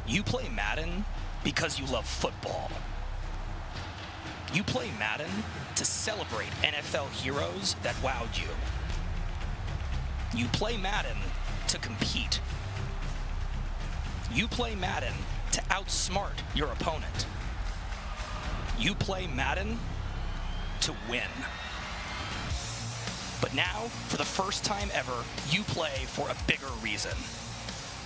You play Madden because you love football. You play Madden to celebrate NFL heroes that wowed you. You play Madden to compete. You play Madden to outsmart your opponent. You play Madden to win. But now, for the first time ever, you play for a bigger reason.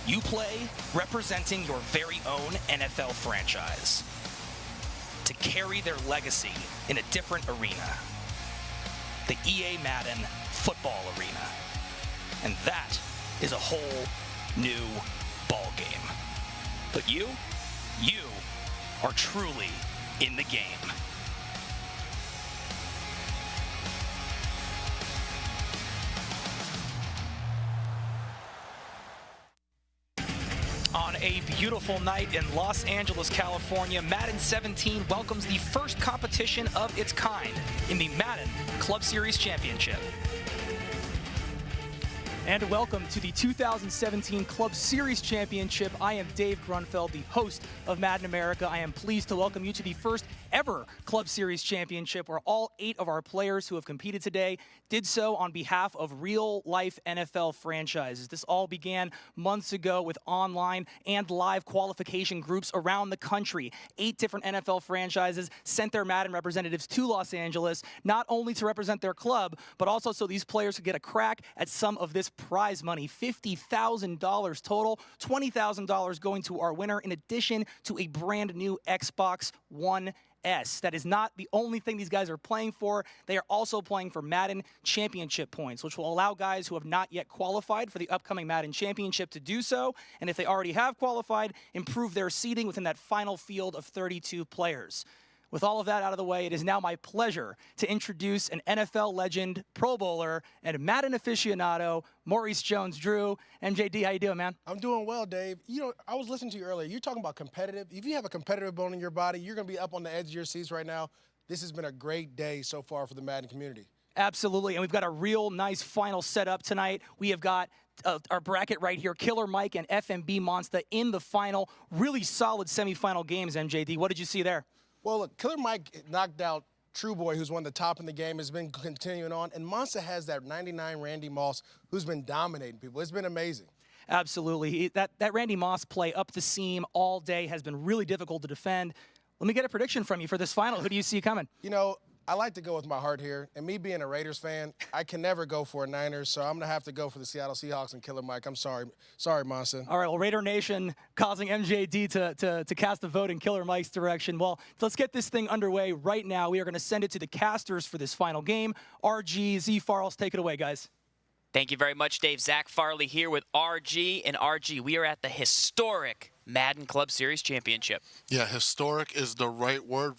You play representing your very own NFL franchise to carry their legacy in a different arena, the EA Madden football arena. And that is a whole new ball game. But you are truly in the game. On a beautiful night in Los Angeles, California, Madden 17 welcomes the first competition of its kind in the Madden Club Series Championship. And welcome to the 2017 Club Series Championship. I am Dave Grunfeld, the host of Madden America. I am pleased to welcome you to the first ever Club Series Championship, where all 8 of our players who have competed today did so on behalf of real-life NFL franchises. This all began months ago with online and live qualification groups around the country. 8 different NFL franchises sent their Madden representatives to Los Angeles, not only to represent their club, but also so these players could get a crack at some of this prize money. $50,000 total, $20,000 going to our winner, in addition to a brand new Xbox One S. That is not the only thing these guys are playing for. They are also playing for Madden Championship points, which will allow guys who have not yet qualified for the upcoming Madden Championship to do so, and if they already have qualified, improve their seeding within that final field of 32 players. With all of that out of the way, it is now my pleasure to introduce an NFL legend, Pro Bowler, and Madden aficionado, Maurice Jones-Drew. MJD, how you doing, man? I'm doing well, Dave. You know, I was listening to you earlier. You're talking about competitive. If you have a competitive bone in your body, you're going to be up on the edge of your seats right now. This has been a great day so far for the Madden community. Absolutely, and we've got a real nice final setup tonight. We have got our bracket right here, Killer Mike and FMB MONSTA in the final. Really solid semifinal games, MJD. What did you see there? Well, look, Killer Mike knocked out True Boy, who's one of the top in the game, has been continuing on. And MONSTA has that 99 Randy Moss, who's been dominating people. It's been amazing. Absolutely. That Randy Moss play up the seam all day has been really difficult to defend. Let me get a prediction from you for this final. Who do you see coming? You know, I like to go with my heart here. And me being a Raiders fan, I can never go for a Niners, so I'm going to have to go for the Seattle Seahawks and Killer Mike. I'm sorry. Sorry, MONSTA. All right, well, Raider Nation causing MJD to cast a vote in Killer Mike's direction. Well, let's get this thing underway right now. We are going to send it to the casters for this final game. RG, Z Farls, take it away, guys. Thank you very much, Dave. Zach Farley here with RG. And RG, we are at the historic Madden Club Series Championship. Yeah, historic is the right word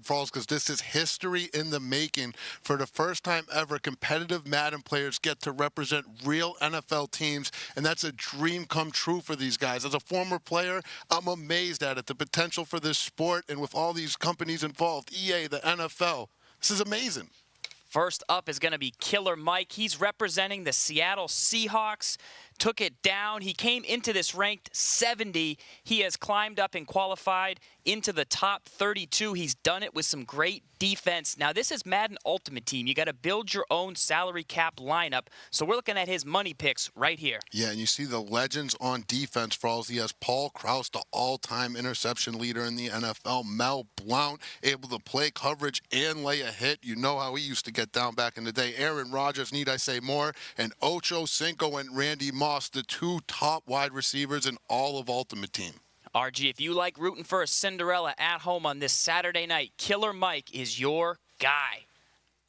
Falls, because this is history in the making. For the first time ever, competitive Madden players get to represent real NFL teams, and that's a dream come true for these guys. As a former player, I'm amazed at it, the potential for this sport, and with all these companies involved, EA, the NFL. This is amazing. First up is going to be Killer Mike. He's representing the Seattle Seahawks. Took it down. He came into this ranked 70. He has climbed up and qualified into the top 32. He's done it with some great defense. Now, this is Madden Ultimate Team. You got to build your own salary cap lineup. So we're looking at his money picks right here. Yeah, and you see the legends on defense, Falls. He has Paul Krause, the all-time interception leader in the NFL. Mel Blount, able to play coverage and lay a hit. You know how he used to get down back in the day. Aaron Rodgers, need I say more? And Ocho Cinco and Randy Moss, the 2 top wide receivers in all of Ultimate Team. RG, if you like rooting for a Cinderella at home on this Saturday night, Killer Mike is your guy.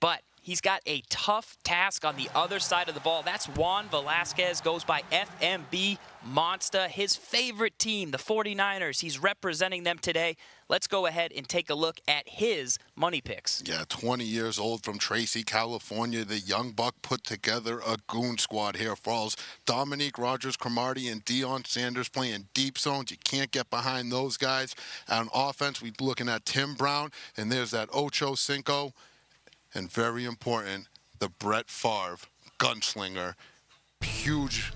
But he's got a tough task on the other side of the ball. That's Juan Velasquez, goes by FMB MONSTA, his favorite team, the 49ers. He's representing them today. Let's go ahead and take a look at his money picks. Yeah, 20 years old from Tracy, California. The young buck put together a goon squad here. Falls Dominique Rodgers-Cromartie and Deion Sanders playing deep zones. You can't get behind those guys. On offense, we're looking at Tim Brown, and there's that Ocho Cinco. And very important, the Brett Favre gunslinger. Huge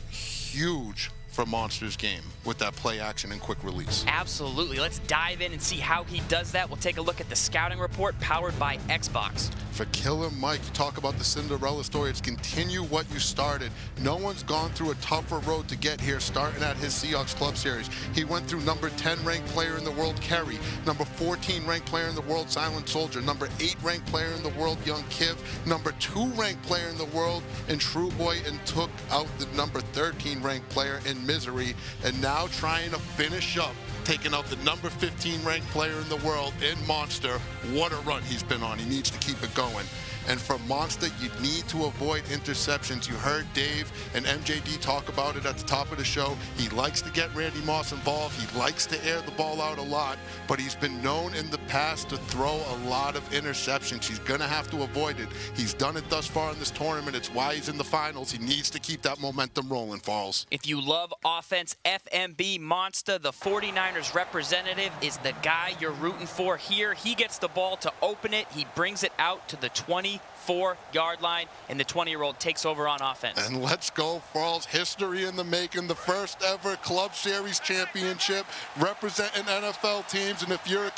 for Monster's game with that play action and quick release. Absolutely. Let's dive in and see how he does that. We'll take a look at the scouting report powered by Xbox. For Killer Mike, you talk about the Cinderella story. It's continue what you started. No one's gone through a tougher road to get here, starting at his Seahawks Club Series. He went through number 10 ranked player in the world, Kerry, number 14 ranked player in the world, Silent Soldier, number 8 ranked player in the world, Young Kiv, number 2 ranked player in the world in True Boy, and took out the number 13 ranked player in Misery, and now trying to finish up taking out the number 15 ranked player in the world in Monster. What a run he's been on. He needs to keep it going. And for Monster, you need to avoid interceptions. You heard Dave and MJD talk about it at the top of the show. He likes to get Randy Moss involved. He likes to air the ball out a lot, but he's been known in the past to throw a lot of interceptions. He's going to have to avoid it. He's done it thus far in this tournament. It's why he's in the finals. He needs to keep that momentum rolling, Falls. If you love offense, FMB MONSTA, the 49ers representative, is the guy you're rooting for here. He gets the ball to open it. He brings it out to the 24-yard line, and the 20-year-old takes over on offense. And let's go, Falls. History in the making. The first ever Club Series championship representing NFL teams. And if you're a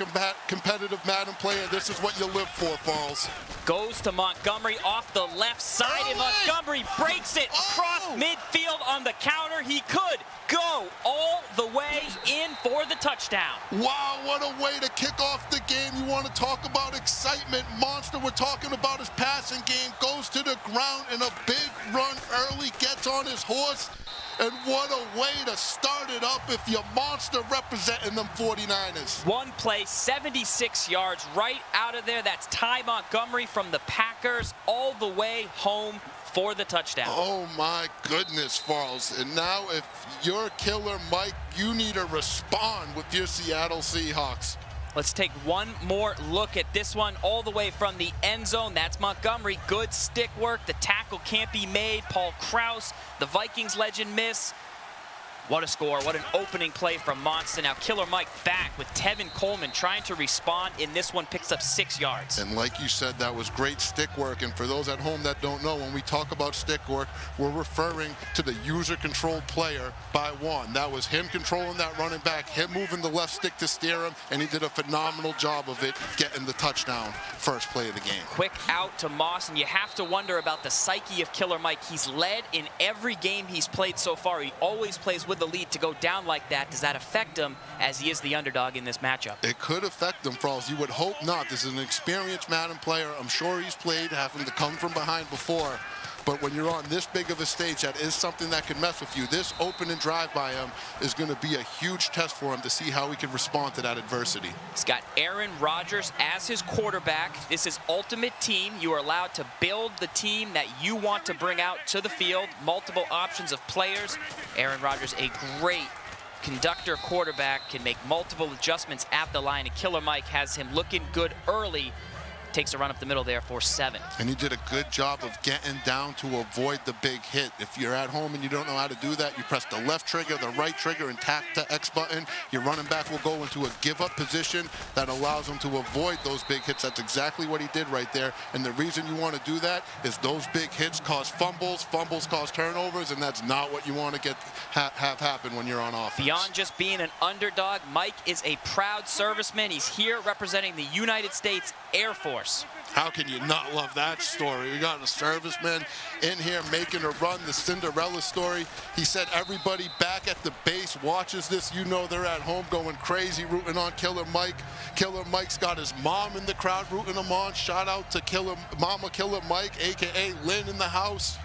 competitive Madden player, this is what you live for, Falls. Goes to Montgomery off the left side, and Montgomery breaks it across midfield on the counter. He could go all the way in for the touchdown. Wow, what a way to kick off the game. You want to talk about excitement. Monster, we're talking about his passing game, goes to the ground in a big run early, gets on his horse, and what a way to start it up if you're Monster representing them 49ers. One play, 76 yards right out of there. That's Ty Montgomery from the Packers all the way home for the touchdown. Oh my goodness, Falls. And now if you're Killer Mike, you need to respond with your Seattle Seahawks. Let's take one more look at this one all the way from the end zone. That's Montgomery. Good stick work. The tackle can't be made. Paul Krause, the Vikings legend, miss. What a score. What an opening play from MONSTA. Now Killer Mike back with Tevin Coleman trying to respond in this one, picks up 6 yards. And like you said, that was great stick work. And for those at home that don't know, when we talk about stick work, we're referring to the user-controlled player by one. That was him controlling that running back, him moving the left stick to steer him, and he did a phenomenal job of it, getting the touchdown first play of the game. Quick out to Moss, and you have to wonder about the psyche of Killer Mike. He's led in every game he's played so far. He always plays with the lead. To go down like that, does that affect him as he is the underdog in this matchup? It could affect him, Frost. You would hope not. This is an experienced Madden player. I'm sure he's played having to come from behind before. But when you're on this big of a stage, that is something that can mess with you. This opening drive by him is going to be a huge test for him to see how he can respond to that adversity. He's got Aaron Rodgers as his quarterback. This is Ultimate Team. You are allowed to build the team that you want to bring out to the field. Multiple options of players. Aaron Rodgers, a great conductor quarterback, can make multiple adjustments at the line. And Killer Mike has him looking good early. Takes a run up the middle there for 7. And he did a good job of getting down to avoid the big hit. If you're at home and you don't know how to do that, you press the left trigger, the right trigger, and tap the X button. Your running back will go into a give-up position that allows him to avoid those big hits. That's exactly what he did right there. And the reason you want to do that is those big hits cause fumbles, fumbles cause turnovers, and that's not what you want to have happen when you're on offense. Beyond just being an underdog, Mike is a proud serviceman. He's here representing the United States Air Force. How can you not love that story? We got a serviceman in here making a run, the Cinderella story. He said everybody back at the base watches this. You know they're at home going crazy, rooting on Killer Mike. Killer Mike's got his mom in the crowd rooting him on. Shout out to Mama Killer Mike, a.k.a. Lynn in the house.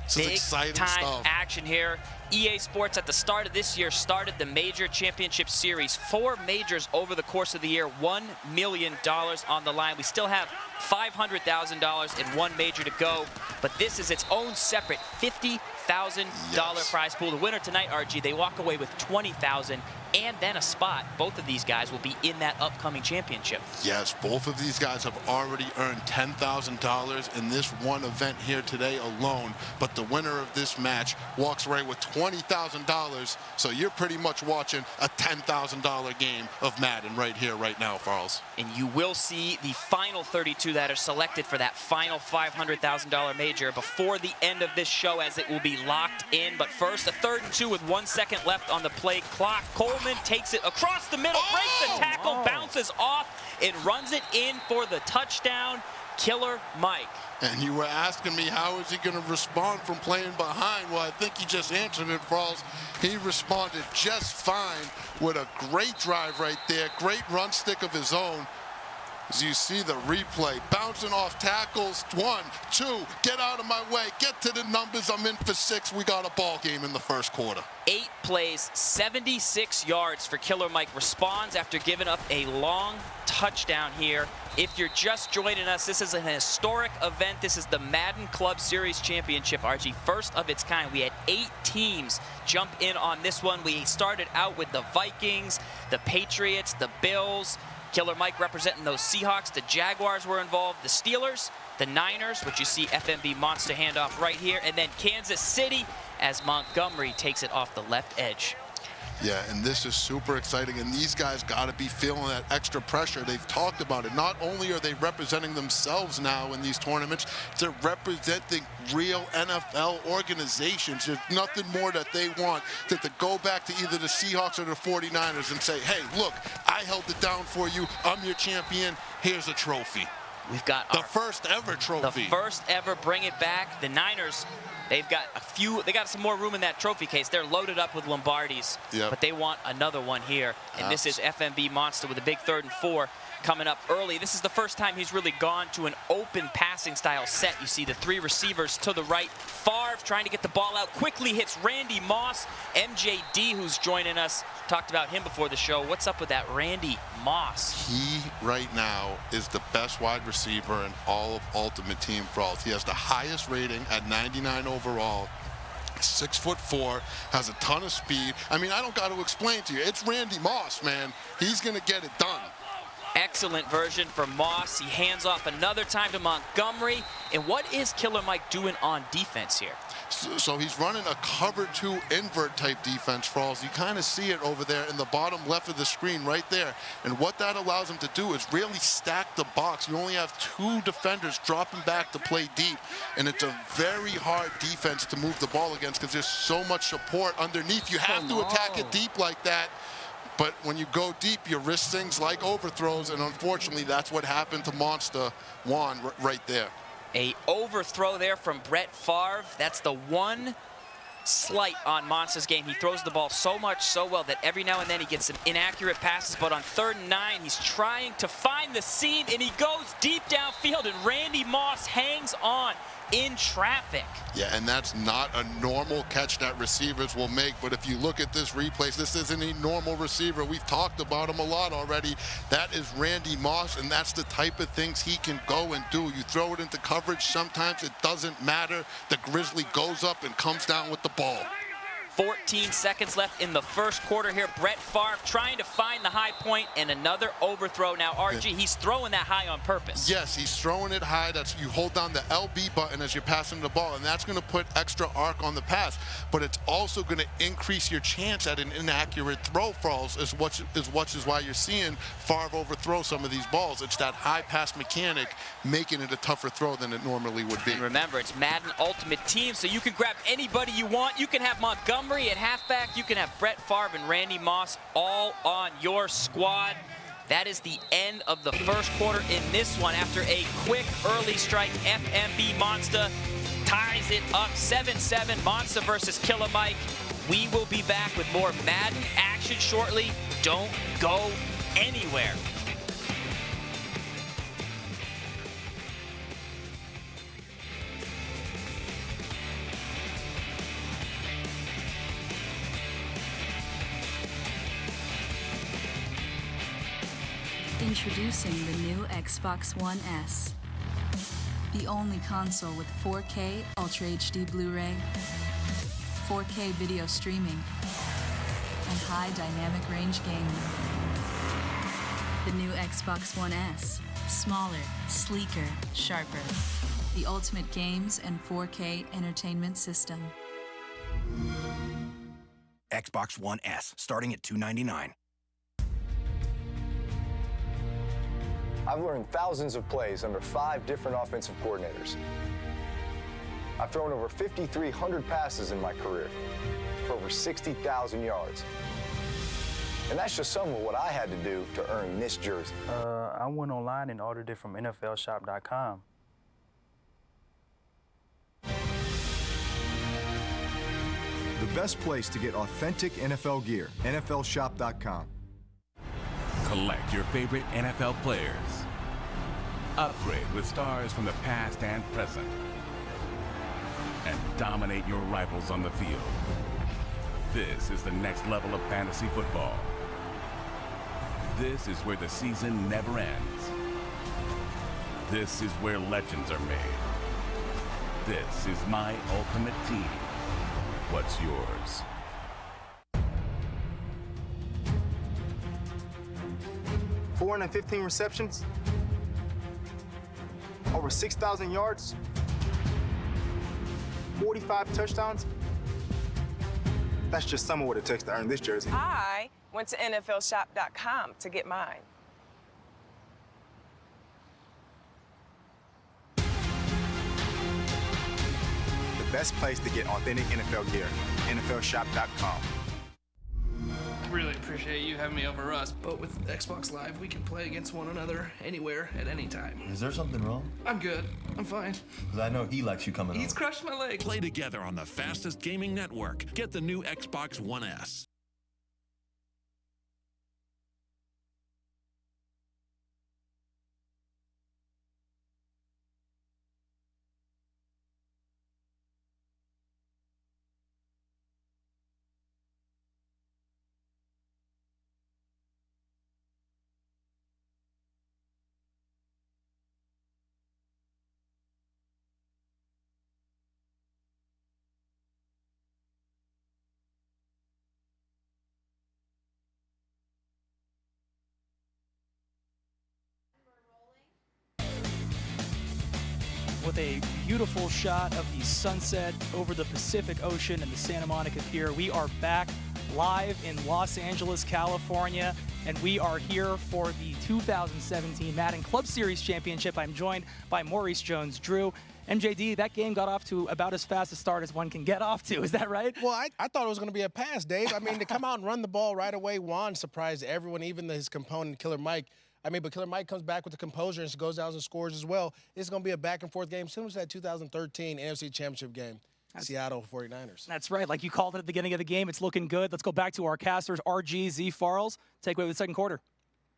This is exciting Big-time stuff. action here. EA Sports at the start of this year started the Major Championship Series. 4 majors over the course of the year, $1 million on the line. We still have $500,000 and 1 major to go, but this is its own separate $50,000 prize pool. The winner tonight, RG, they walk away with $20,000 and then a spot. Both of these guys will be in that upcoming championship. Yes, both of these guys have already earned $10,000 in this one event here today alone, but the winner of this match walks away with $20,000 $20,000. So you're pretty much watching a $10,000 game of Madden right here, right now, Farles. And you will see the final 32 that are selected for that final $500,000 major before the end of this show, as it will be locked in. But first, a 3rd and 2 with 1 second left on the play clock. Coleman takes it across the middle, breaks the tackle, bounces off, and runs it in for the touchdown. Killer Mike. And you were asking me how is he going to respond from playing behind. Well, I think he just answered it, Farles. He responded just fine with a great drive right there. Great run stick of his own. As you see the replay, bouncing off tackles. 1, 2, get out of my way. Get to the numbers. I'm in for 6. We got a ball game in the first quarter. 8 plays, 76 yards for Killer Mike. Responds after giving up a long touchdown here. If you're just joining us, this is an historic event. This is the Madden Club Series Championship, RG. First of its kind. We had 8 teams jump in on this one. We started out with the Vikings, the Patriots, the Bills. Killer Mike representing those Seahawks. The Jaguars were involved. The Steelers, the Niners, which you see FMB MONSTA handoff right here. And then Kansas City as Montgomery takes it off the left edge. Yeah, and this is super exciting, and these guys got to be feeling that extra pressure. They've talked about it. Not only are they representing themselves now in these tournaments, they're representing real NFL organizations. There's nothing more that they want than to go back to either the Seahawks or the 49ers and say, hey, look, I held it down for you. I'm your champion. Here's a trophy. We've got the first ever trophy. The first ever bring it back. The Niners, they've got they got some more room in that trophy case. They're loaded up with Lombardis, but they want another one here. And this is FMB MONSTA with a big 3rd and 4 coming up early. This is the first time he's really gone to an open passing style set. You see the 3 receivers to the right. Favre trying to get the ball out, quickly hits Randy Moss. MJD, who's joining us, talked about him before the show. What's up with that Randy Moss? He, right now, is the best wide receiver in all of Ultimate Team Frauds. He has the highest rating at 99 overall. 6'4", has a ton of speed. I mean, I don't got to explain to you. It's Randy Moss, man. He's going to get it done. Excellent version for Moss. He hands off another time to Montgomery. And what is Killer Mike doing on defense here? So he's running a cover 2 invert type defense, Frauds. You kind of see it over there in the bottom left of the screen right there. And what that allows him to do is really stack the box. You only have 2 defenders dropping back to play deep. And it's a very hard defense to move the ball against because there's so much support underneath. You have to attack it deep like that. But when you go deep, you risk things like overthrows, and unfortunately, that's what happened to MONSTA Juan right there. A overthrow there from Brett Favre. That's the one slight on MONSTA's game. He throws the ball so well that every now and then he gets some inaccurate passes, but on 3rd and 9, he's trying to find the seam, and he goes deep downfield, and Randy Moss hangs on in traffic. Yeah, and that's not a normal catch that receivers will make, but if you look at this replay, this isn't a normal receiver. We've talked about him a lot already. That is Randy Moss, and that's the type of things he can go and do. You throw it into coverage, sometimes it doesn't matter. The Grizzly goes up and comes down with the ball. 14 seconds left in the first quarter here. Brett Favre trying to find the high point, and another overthrow. Now, RG, he's throwing that high on purpose. Yes, he's throwing it high. That's, you hold down the LB button as you're passing the ball, and that's going to put extra arc on the pass. But it's also going to increase your chance at an inaccurate throw, Frauds, as much as why you're seeing Favre overthrow some of these balls. It's that high pass mechanic making it a tougher throw than it normally would be. And remember, it's Madden Ultimate Team, so you can grab anybody you want. You can have Montgomery at halfback. You can have Brett Favre and Randy Moss all on your squad. That is the end of the first quarter in this one. After a quick early strike, FMB MONSTA ties it up 7-7. MONSTA versus Killer Mike. We will be back with more Madden action shortly. Don't go anywhere. Introducing the new Xbox One S. The only console with 4K Ultra HD Blu-ray, 4K video streaming, and high dynamic range gaming. The new Xbox One S. Smaller, sleeker, sharper. The ultimate games and 4K entertainment system. Xbox One S, starting at $299. I've learned thousands of plays under 5 different offensive coordinators. I've thrown over 5,300 passes in my career for over 60,000 yards. And that's just some of what I had to do to earn this jersey. I went online and ordered it from NFLshop.com. The best place to get authentic NFL gear, NFLshop.com. Collect your favorite NFL players. Upgrade with stars from the past and present. And dominate your rivals on the field. This is the next level of fantasy football. This is where the season never ends. This is where legends are made. This is my ultimate team. What's yours? $415 receptions, over 6,000 yards, 45 touchdowns. That's just some of what it takes to earn this jersey. I went to NFLshop.com to get mine. The best place to get authentic NFL gear, NFLshop.com. Really appreciate you having me over us, but with Xbox Live, we can play against one another anywhere at any time. Is there something wrong? I'm good. I'm fine. Because I know he likes you coming He's crushed my leg. Play together on the fastest gaming network. Get the new Xbox One S. With a beautiful shot of the sunset over the Pacific Ocean and the Santa Monica Pier. We are back live in Los Angeles, California, and we are here for the 2017 Madden Club Series Championship. I'm joined by Maurice Jones-Drew. MJD, that game got off to about as fast a start as one can get off to. Is that right? Well, I thought it was going to be a pass, Dave. I mean, to come out and run the ball right away, Juan surprised everyone, even his component, Killer Mike. But Killer Mike comes back with the composure and goes out and scores as well. It's going to be a back-and-forth game, similar to that 2013 NFC Championship game, Seattle 49ers. That's right. Like you called it at the beginning of the game, it's looking good. Let's go back to our casters, RG, Z Farles. Take away with the second quarter.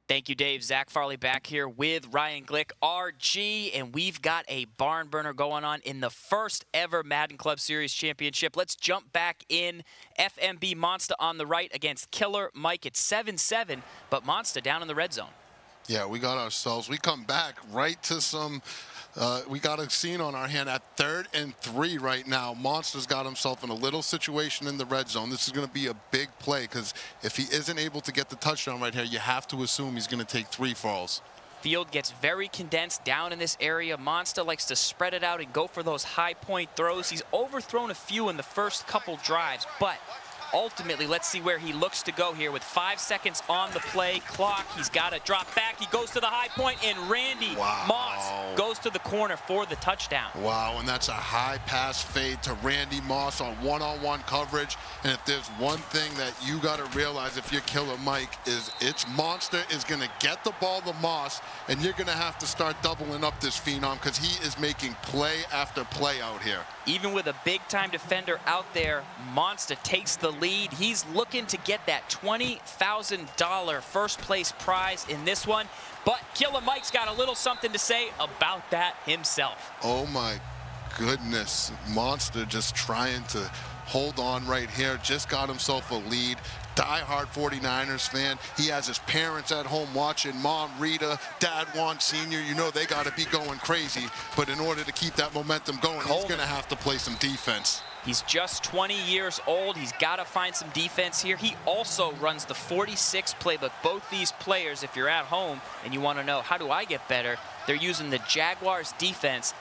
Thank you, Dave. Zach Farley back here with Ryan Glick, RG, and we've got a barn burner going on in the first ever Madden Club Series Championship. Let's jump back in. FMB MONSTA on the right against Killer Mike at 7-7, but MONSTA down in the red zone. Yeah, we come back right to some, we got a scene on our hand at 3rd and 3 right now. MONSTA's got himself in a little situation in the red zone. This is going to be a big play because if he isn't able to get the touchdown right here, you have to assume he's going to take 3 falls. Field gets very condensed down in this area. MONSTA likes to spread it out and go for those high point throws. He's overthrown a few in the first couple drives, but ultimately, let's see where he looks to go here with 5 seconds on the play clock. He's got to drop back. He goes to the high point, and Randy Moss goes to the corner for the touchdown. Wow, and that's a high pass fade to Randy Moss on one-on-one coverage. And if there's one thing that you got to realize if you're Killer Mike is it's MONSTA is going to get the ball to Moss, and you're going to have to start doubling up this phenom because he is making play after play out here. Even with a big-time defender out there, MONSTA takes the lead. He's looking to get that $20,000 first-place prize in this one. But Killer Mike's got a little something to say about that himself. Oh, my goodness. MONSTA just trying to hold on right here. Just got himself a lead. Die-hard 49ers fan. He has his parents at home watching. Mom, Rita, Dad, Juan Sr. You know they got to be going crazy. But in order to keep that momentum going, he's going to have to play some defense. He's just 20 years old. He's got to find some defense here. He also runs the 46 playbook. Both these players, if you're at home and you want to know, how do I get better? They're using the Jaguars defense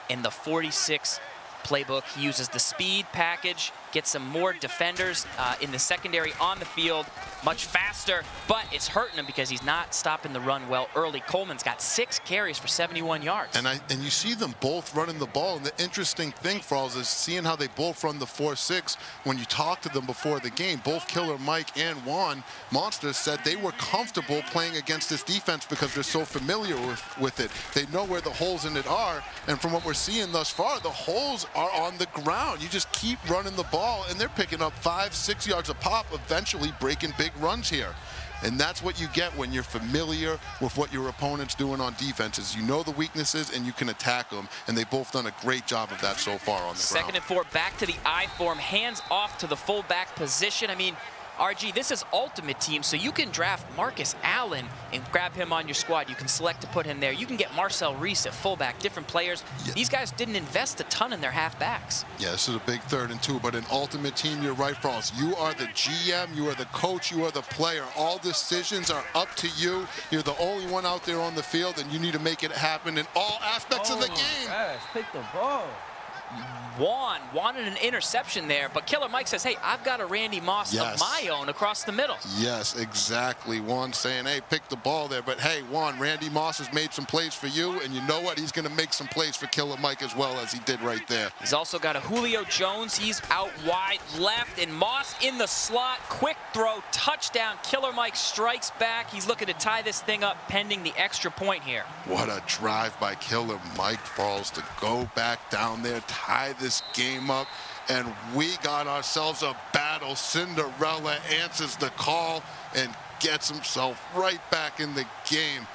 in the 46 playbook. He uses the speed package get some more defenders in the secondary on the field, much faster, but it's hurting him because he's not stopping the run well early. Coleman's got 6 carries for 71 yards. And you see them both running the ball, and the interesting thing, Frals, is seeing how they both run the 4-6. When you talk to them before the game, both Killer Mike and Juan, MONSTA said they were comfortable playing against this defense because they're so familiar with it. They know where the holes in it are, and from what we're seeing thus far, the holes are on the ground. You just keep running the ball, and they're picking up 5-6 yards a pop, eventually breaking big runs here. And that's what you get when you're familiar with what your opponent's doing on defenses. You know the weaknesses, and you can attack them, and they've both done a great job of that so far on the Second ground. and 4, back to the I form, hands off to the fullback position. I mean, RG, this is Ultimate Team, so you can draft Marcus Allen and grab him on your squad. You can select to put him there. You can get Marcel Reese at fullback, different players. Yeah. These guys didn't invest a ton in their halfbacks. Yeah, this is a big 3rd and 2, but in Ultimate Team, you're right, Frals. You are the GM, you are the coach, you are the player. All decisions are up to you. You're the only one out there on the field, and you need to make it happen in all aspects of the game. Gosh, pick the ball. Juan wanted an interception there, but Killer Mike says, hey, I've got a Randy Moss of my own across the middle. Yes, exactly. Juan saying, hey, pick the ball there. But, hey, Juan, Randy Moss has made some plays for you, and you know what? He's going to make some plays for Killer Mike as well, as he did right there. He's also got a Julio Jones. He's out wide left, and Moss in the slot. Quick throw, touchdown. Killer Mike strikes back. He's looking to tie this thing up pending the extra point here. What a drive by Killer Mike Frals to go back down there, tie this game up, and we got ourselves a battle. Cinderella answers the call and gets himself right back in the game.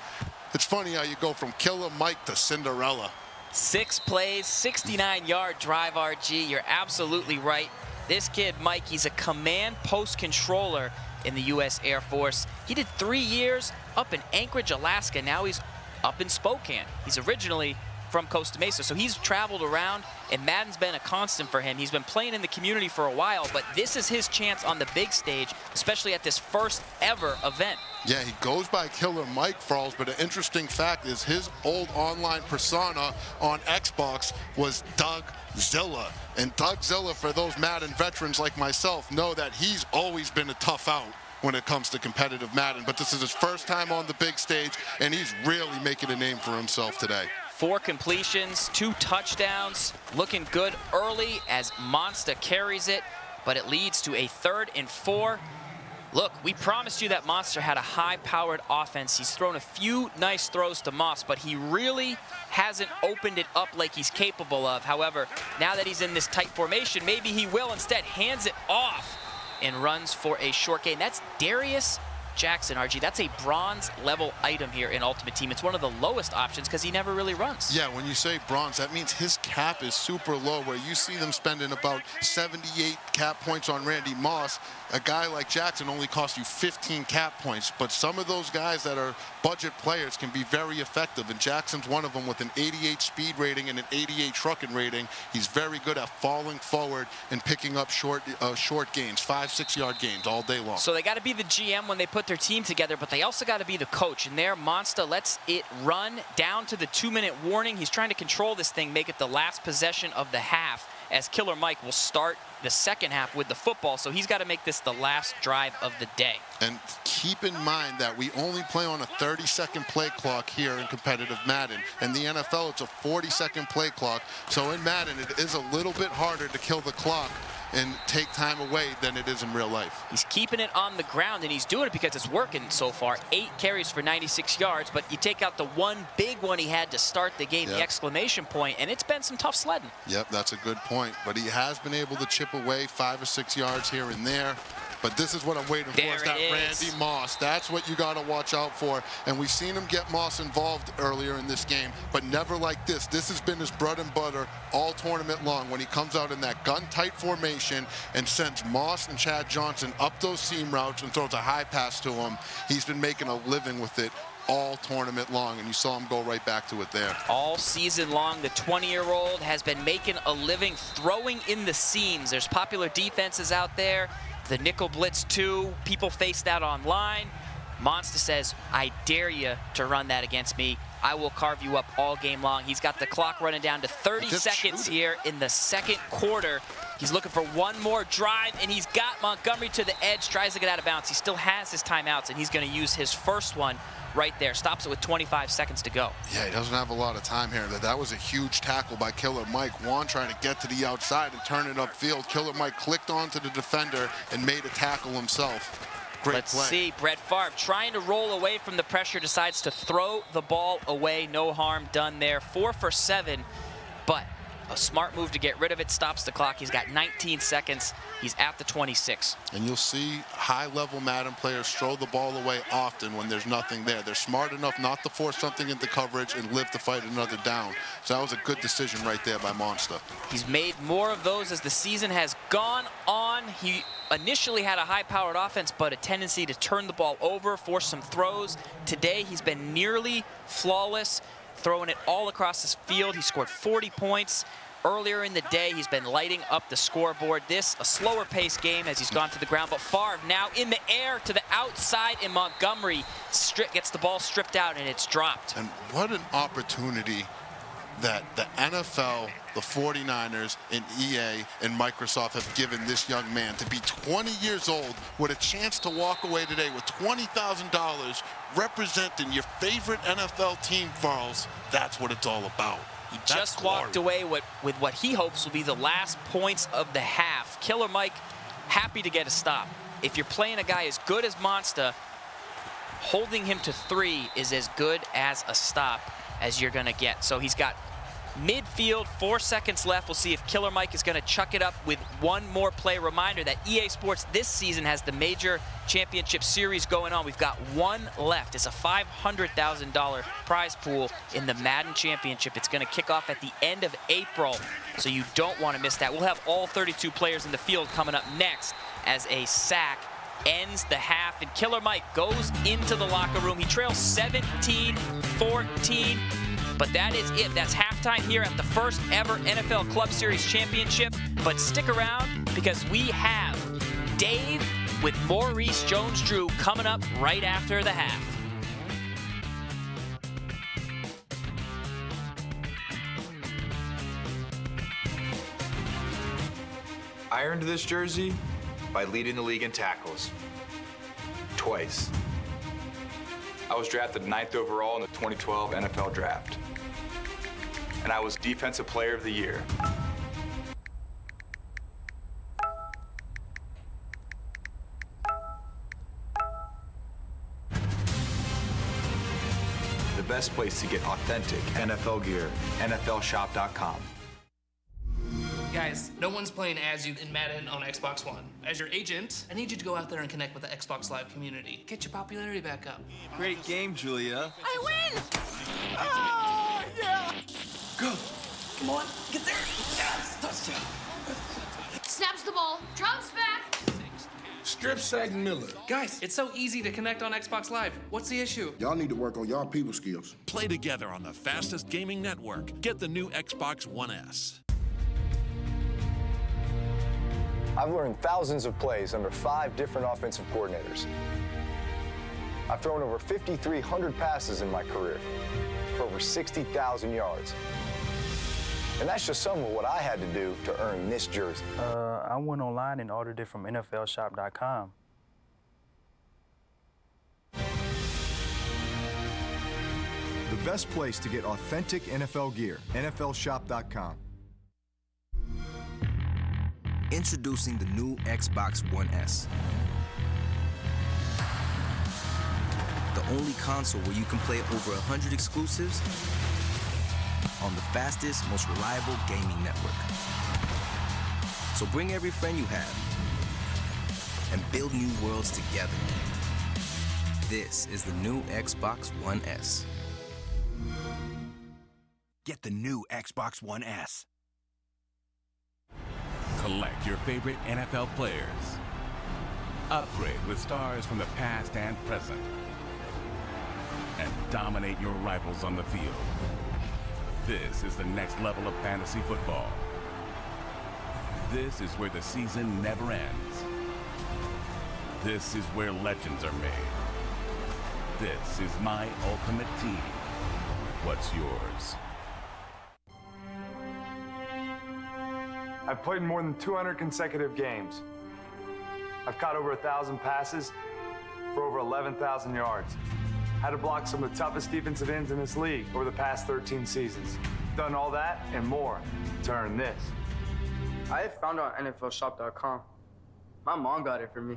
It's funny how you go from Killer Mike to Cinderella. 6 plays, 69-yard drive, RG. You're absolutely right. This kid, Mike, he's a command post controller in the U.S. Air Force. He did 3 years up in Anchorage, Alaska. Now he's up in Spokane. He's originally from Costa Mesa, so he's traveled around, and Madden's been a constant for him. He's been playing in the community for a while, but this is his chance on the big stage, especially at this first ever event. Yeah, he goes by Killer Mike Frals, but an interesting fact is his old online persona on Xbox was Doug Zilla. And Doug Zilla, for those Madden veterans like myself, know that he's always been a tough out when it comes to competitive Madden, but this is his first time on the big stage, and he's really making a name for himself today. 4 completions, 2 touchdowns, looking good early as MONSTA carries it, but it leads to a 3rd and 4. Look, we promised you that MONSTA had a high-powered offense. He's thrown a few nice throws to Moss, but he really hasn't opened it up like he's capable of. However, now that he's in this tight formation, maybe he will instead hands it off and runs for a short gain. That's Darius Jackson, RG. That's a bronze level item here in Ultimate Team. It's one of the lowest options because he never really runs. Yeah, when you say bronze, that means his cap is super low, where you see them spending about 78 cap points on Randy Moss. A guy like Jackson only costs you 15 cap points, but some of those guys that are budget players can be very effective, and Jackson's one of them with an 88 speed rating and an 88 trucking rating. He's very good at falling forward and picking up short gains, 5-6 yard gains all day long. So they got to be the GM when they put their team together, but they also got to be the coach. And there, MONSTA lets it run down to the 2-minute warning. He's trying to control this thing, make it the last possession of the half, as Killer Mike will start the second half with the football, so he's got to make this the last drive of the day. And keep in mind that we only play on a 30-second play clock here in competitive Madden. In the NFL, it's a 40-second play clock, so in Madden, it is a little bit harder to kill the clock and take time away than it is in real life. He's keeping it on the ground, and he's doing it because it's working so far. 8 carries for 96 yards, but you take out the one big one he had to start the game, the exclamation point, and it's been some tough sledding. Yep, that's a good point. But he has been able to chip away 5 or 6 yards here and there. But this is what I'm waiting for, is that Randy Moss. That's what you got to watch out for. And we've seen him get Moss involved earlier in this game, but never like this. This has been his bread and butter all tournament long, when he comes out in that gun-tight formation and sends Moss and Chad Johnson up those seam routes and throws a high pass to him. He's been making a living with it all tournament long, and you saw him go right back to it there. All season long, the 20-year-old has been making a living throwing in the seams. There's popular defenses out there. The nickel blitz 2, people face that online. MONSTA says, I dare you to run that against me. I will carve you up all game long. He's got the clock running down to 30 seconds here in the second quarter. He's looking for one more drive, and he's got Montgomery to the edge, tries to get out of bounds. He still has his timeouts, and he's going to use his first one right there. Stops it with 25 seconds to go. Yeah, he doesn't have a lot of time here. That was a huge tackle by Killer Mike. Juan trying to get to the outside and turn it upfield. Killer Mike clicked onto the defender and made a tackle himself. Great Let's play. see, Brett Favre trying to roll away from the pressure, decides to throw the ball away. No harm done there. 4 for 7, but a smart move to get rid of it, stops the clock. He's got 19 seconds. He's at the 26. And you'll see high-level Madden players throw the ball away often when there's nothing there. They're smart enough not to force something into coverage and live to fight another down. So that was a good decision right there by MONSTA. He's made more of those as the season has gone on. He initially had a high-powered offense, but a tendency to turn the ball over, force some throws. Today, he's been nearly flawless, throwing it all across this field. He scored 40 points. Earlier in the day, he's been lighting up the scoreboard. This, a slower paced game as he's gone to the ground, but Favre now in the air to the outside, and Montgomery gets the ball stripped out, and it's dropped. And what an opportunity that the NFL, the 49ers, and EA and Microsoft have given this young man to be 20 years old with a chance to walk away today with $20,000 representing your favorite NFL team, Charles. That's what it's all about. He just walked away with what he hopes will be the last points of the half. Killer Mike happy to get a stop. If you're playing a guy as good as MONSTA, holding him to 3 is as good as a stop as you're going to get. So he's got midfield, 4 seconds left. We'll see if Killer Mike is going to chuck it up with one more play. Reminder that EA Sports this season has the major championship series going on. We've got one left. It's a $500,000 prize pool in the Madden Championship. It's going to kick off at the end of April, so you don't want to miss that. We'll have all 32 players in the field coming up next as a sack ends the half, and Killer Mike goes into the locker room. He trails 17-14. But that is it. That's halftime here at the first ever NFL Club Series Championship. But stick around because we have Dave with Maurice Jones-Drew coming up right after the half. I earned this jersey by leading the league in tackles. Twice. I was drafted 9th overall in the 2012 NFL Draft. And I was Defensive Player of the Year. The best place to get authentic NFL gear, NFLshop.com. Guys, no one's playing as you in Madden on Xbox One. As your agent, I need you to go out there and connect with the Xbox Live community. Get your popularity back up. Great game, Julia. I win! Oh, yeah! Go. Come on, get there. Yes, touchdown. Snaps the ball, drops back. Strip sack Miller. Guys, it's so easy to connect on Xbox Live. What's the issue? Y'all need to work on y'all people skills. Play together on the fastest gaming network. Get the new Xbox One S. I've learned thousands of plays under 5 different offensive coordinators. I've thrown over 5,300 passes in my career for over 60,000 yards. And that's just some of what I had to do to earn this jersey. I went online and ordered it from NFLshop.com. The best place to get authentic NFL gear, NFLshop.com. Introducing the new Xbox One S. The only console where you can play over 100 exclusives on the fastest, most reliable gaming network. So bring every friend you have and build new worlds together. This is the new Xbox One S. Get the new Xbox One S. Collect your favorite NFL players. Upgrade with stars from the past and present. And dominate your rivals on the field. This is the next level of fantasy football. This is where the season never ends. This is where legends are made. This is my ultimate team. What's yours? I've played in more than 200 consecutive games. I've caught over 1,000 passes for over 11,000 yards. Had to block some of the toughest defensive ends in this league over the past 13 seasons. Done all that and more to earn this. I found it on NFLshop.com. My mom got it for me.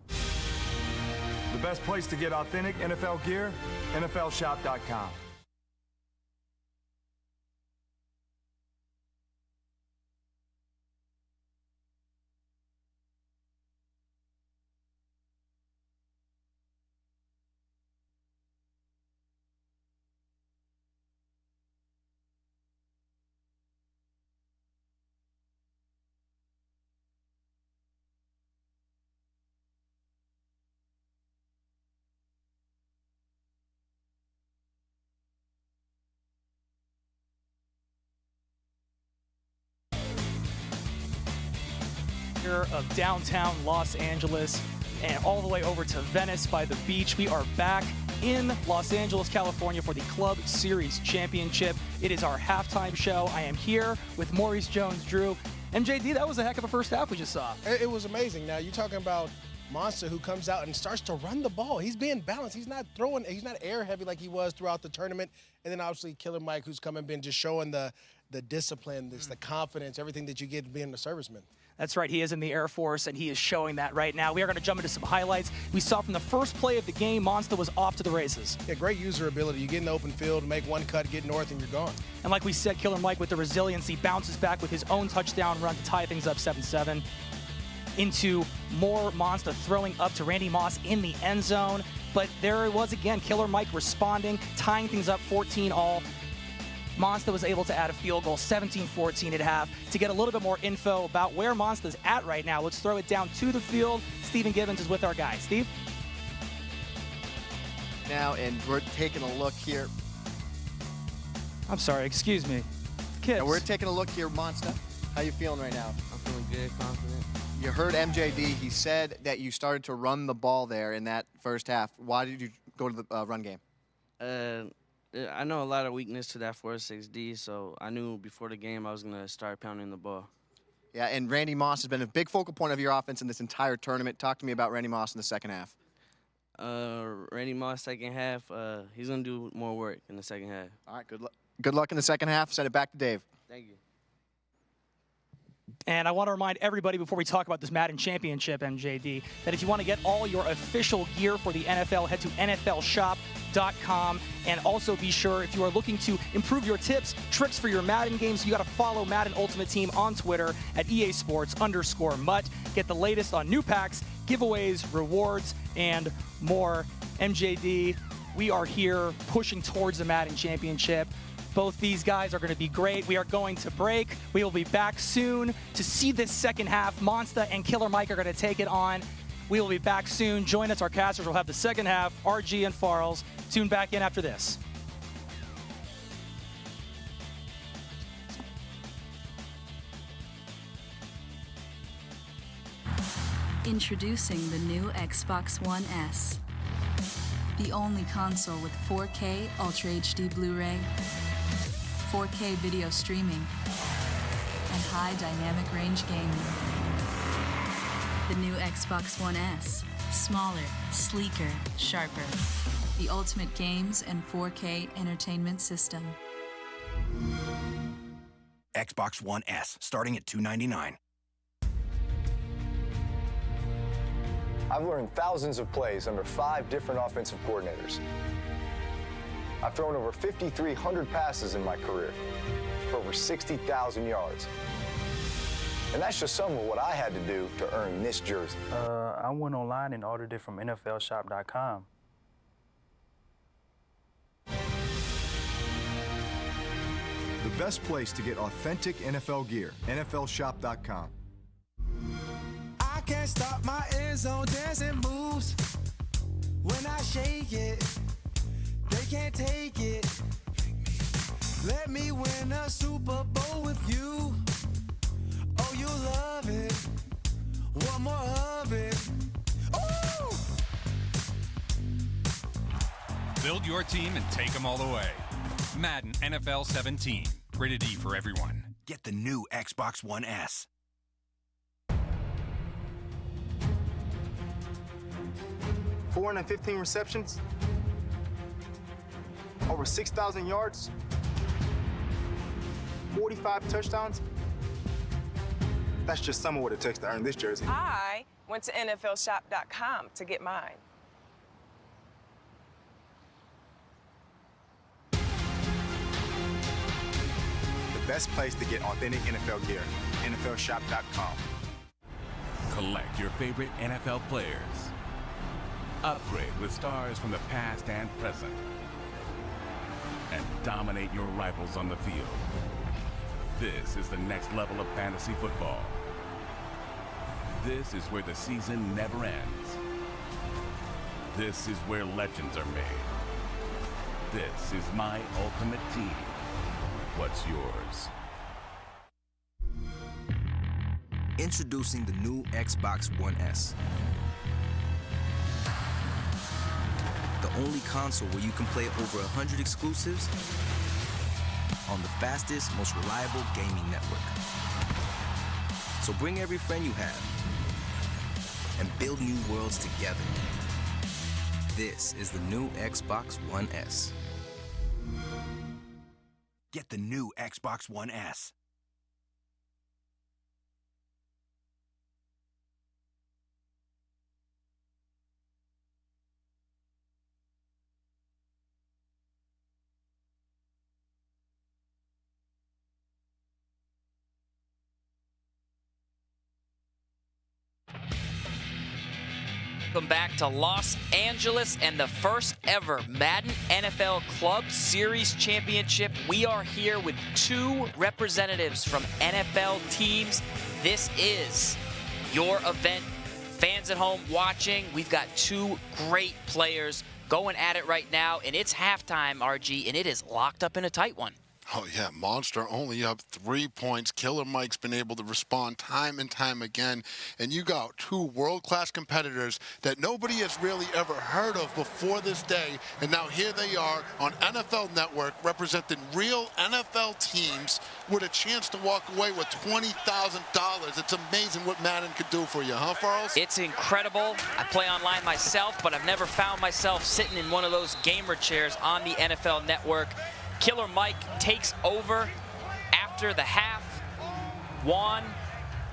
The best place to get authentic NFL gear, NFLshop.com. Of downtown Los Angeles and all the way over to Venice by the beach. We are back in Los Angeles, California for the Club Series Championship. It is our halftime show. I am here with Maurice Jones-Drew. MJD, that was a heck of a first half we just saw. It was amazing. Now, you're talking about MONSTA, who comes out and starts to run the ball. He's being balanced. He's not air heavy like he was throughout the tournament. And then obviously Killer Mike, who's come and been just showing the discipline, the confidence, everything that you get being a serviceman. That's right, he is in the Air Force, and he is showing that right now. We are going to jump into some highlights. We saw from the first play of the game, MONSTA was off to the races. Yeah, great user ability. You get in the open field, make one cut, get north, and you're gone. And like we said, Killer Mike with the resiliency bounces back with his own touchdown run to tie things up 7-7. Into more MONSTA throwing up to Randy Moss in the end zone. But there it was again, Killer Mike responding, tying things up 14-all. MONSTA was able to add a field goal, 17-14 at half. To get a little bit more info about where MONSTA's at right now, let's throw it down to the field. Stephen Gibbons is with our guy. Steve? Now, and we're taking a look here. I'm sorry, excuse me. Kids. Now we're taking a look here, MONSTA. How you feeling right now? I'm feeling good, confident. You heard MJD. He said that you started to run the ball there in that first half. Why did you go to the run game? I know a lot of weakness to that 4-6-D, so I knew before the game I was going to start pounding the ball. Yeah, and Randy Moss has been a big focal point of your offense in this entire tournament. Talk to me about Randy Moss in the second half. Randy Moss, second half, he's going to do more work in the second half. All right, good luck in the second half. Send it back to Dave. Thank you. And I want to remind everybody before we talk about this Madden Championship, MJD, that if you want to get all your official gear for the NFL, head to NFLshop.com. And also be sure, if you are looking to improve your tips, tricks for your Madden games, you got to follow Madden Ultimate Team on Twitter at EASports_MUT. Get the latest on new packs, giveaways, rewards, and more. MJD, we are here pushing towards the Madden Championship. Both these guys are going to be great. We are going to break. We will be back soon to see this second half. MONSTA and Killer Mike are going to take it on. We will be back soon. Join us. Our casters will have the second half. RG and Farles. Tune back in after this. Introducing the new Xbox One S. The only console with 4K Ultra HD Blu-ray, 4K video streaming, and high dynamic range gaming. The new Xbox One S. Smaller, sleeker, sharper. The ultimate games and 4K entertainment system. Xbox One S, starting at $299. I've learned thousands of plays under 5 different offensive coordinators. I've thrown over 5,300 passes in my career for over 60,000 yards. And that's just some of what I had to do to earn this jersey. I went online and ordered it from NFLshop.com. The best place to get authentic NFL gear, NFLshop.com. I can't stop my end zone dancing moves. When I shake it, they can't take it. Let me win a Super Bowl with you. Oh, you love it. One more of it. Ooh! Build your team and take them all the way. Madden NFL 17. Rated E for everyone. Get the new Xbox One S. $415 receptions, over 6,000 yards, 45 touchdowns. That's just some of what it takes to earn this jersey. I went to NFLshop.com to get mine. The best place to get authentic NFL gear, NFLshop.com. Collect your favorite NFL players. Upgrade with stars from the past and present. And dominate your rivals on the field. This is the next level of fantasy football. This is where the season never ends. This is where legends are made. This is my ultimate team. What's yours? Introducing the new Xbox One S. The only console where you can play over 100 exclusives on the fastest, most reliable gaming network. So bring every friend you have and build new worlds together. This is the new Xbox One S. Get the new Xbox One S. Welcome back to Los Angeles and the first ever Madden NFL Club Series Championship. We are here with two representatives from NFL teams. This is your event. Fans at home watching, we've got two great players going at it right now, and it's halftime, RG, and it is locked up in a tight one. Oh, yeah, MONSTA only up 3 points. Killer Mike's been able to respond time and time again. And you got two world-class competitors that nobody has really ever heard of before this day. And now here they are on NFL Network representing real NFL teams with a chance to walk away with $20,000. It's amazing what Madden could do for you, huh, Farrells? It's incredible. I play online myself, but I've never found myself sitting in one of those gamer chairs on the NFL Network. Killer Mike takes over after the half. Juan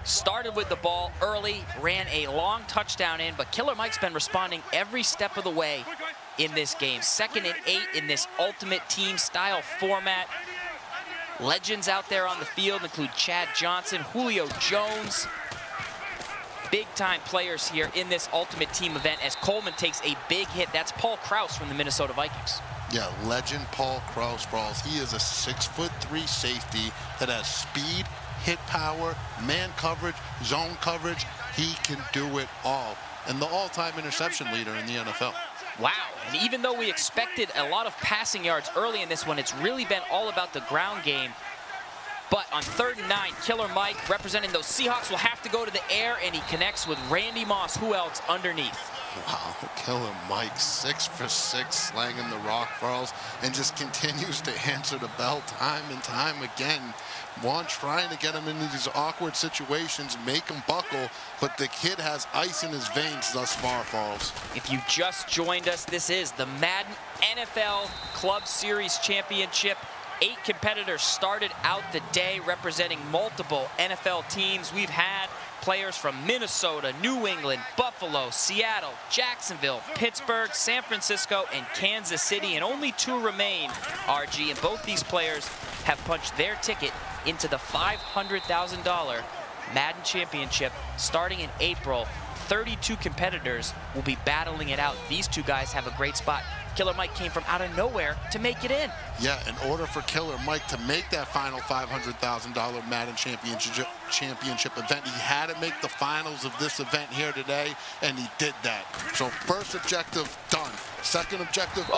started with the ball early, ran a long touchdown in, but Killer Mike's been responding every step of the way in this game. 2nd and 8 in this ultimate team style format. Legends out there on the field include Chad Johnson, Julio Jones. Big-time players here in this ultimate team event as Coleman takes a big hit. That's Paul Krause from the Minnesota Vikings. Yeah, legend Paul Krause, Falls. He is a 6'3" safety that has speed, hit power, man coverage, zone coverage. He can do it all. And the all-time interception leader in the NFL. Wow, and even though we expected a lot of passing yards early in this one, it's really been all about the ground game. But on 3rd and 9, Killer Mike, representing those Seahawks, will have to go to the air, and he connects with Randy Moss. Who else underneath? Wow, Killer Mike, 6 for 6, slanging the rock, Farrells, and just continues to answer the bell time and time again. Juan trying to get him into these awkward situations, make him buckle, but the kid has ice in his veins thus far, Farrells. If you just joined us, this is the Madden NFL Club Series Championship. 8 competitors started out the day representing multiple NFL teams. We've had players from Minnesota, New England, Buffalo, Seattle, Jacksonville, Pittsburgh, San Francisco, and Kansas City, and only 2 remain, RG, and both these players have punched their ticket into the $500,000 Madden Championship starting in April. 32 competitors will be battling it out. These two guys have a great spot. Killer Mike came from out of nowhere to make it in. Yeah, in order for Killer Mike to make that final $500,000 Madden championship event, he had to make the finals of this event here today, and he did that. So first objective done. Second objective,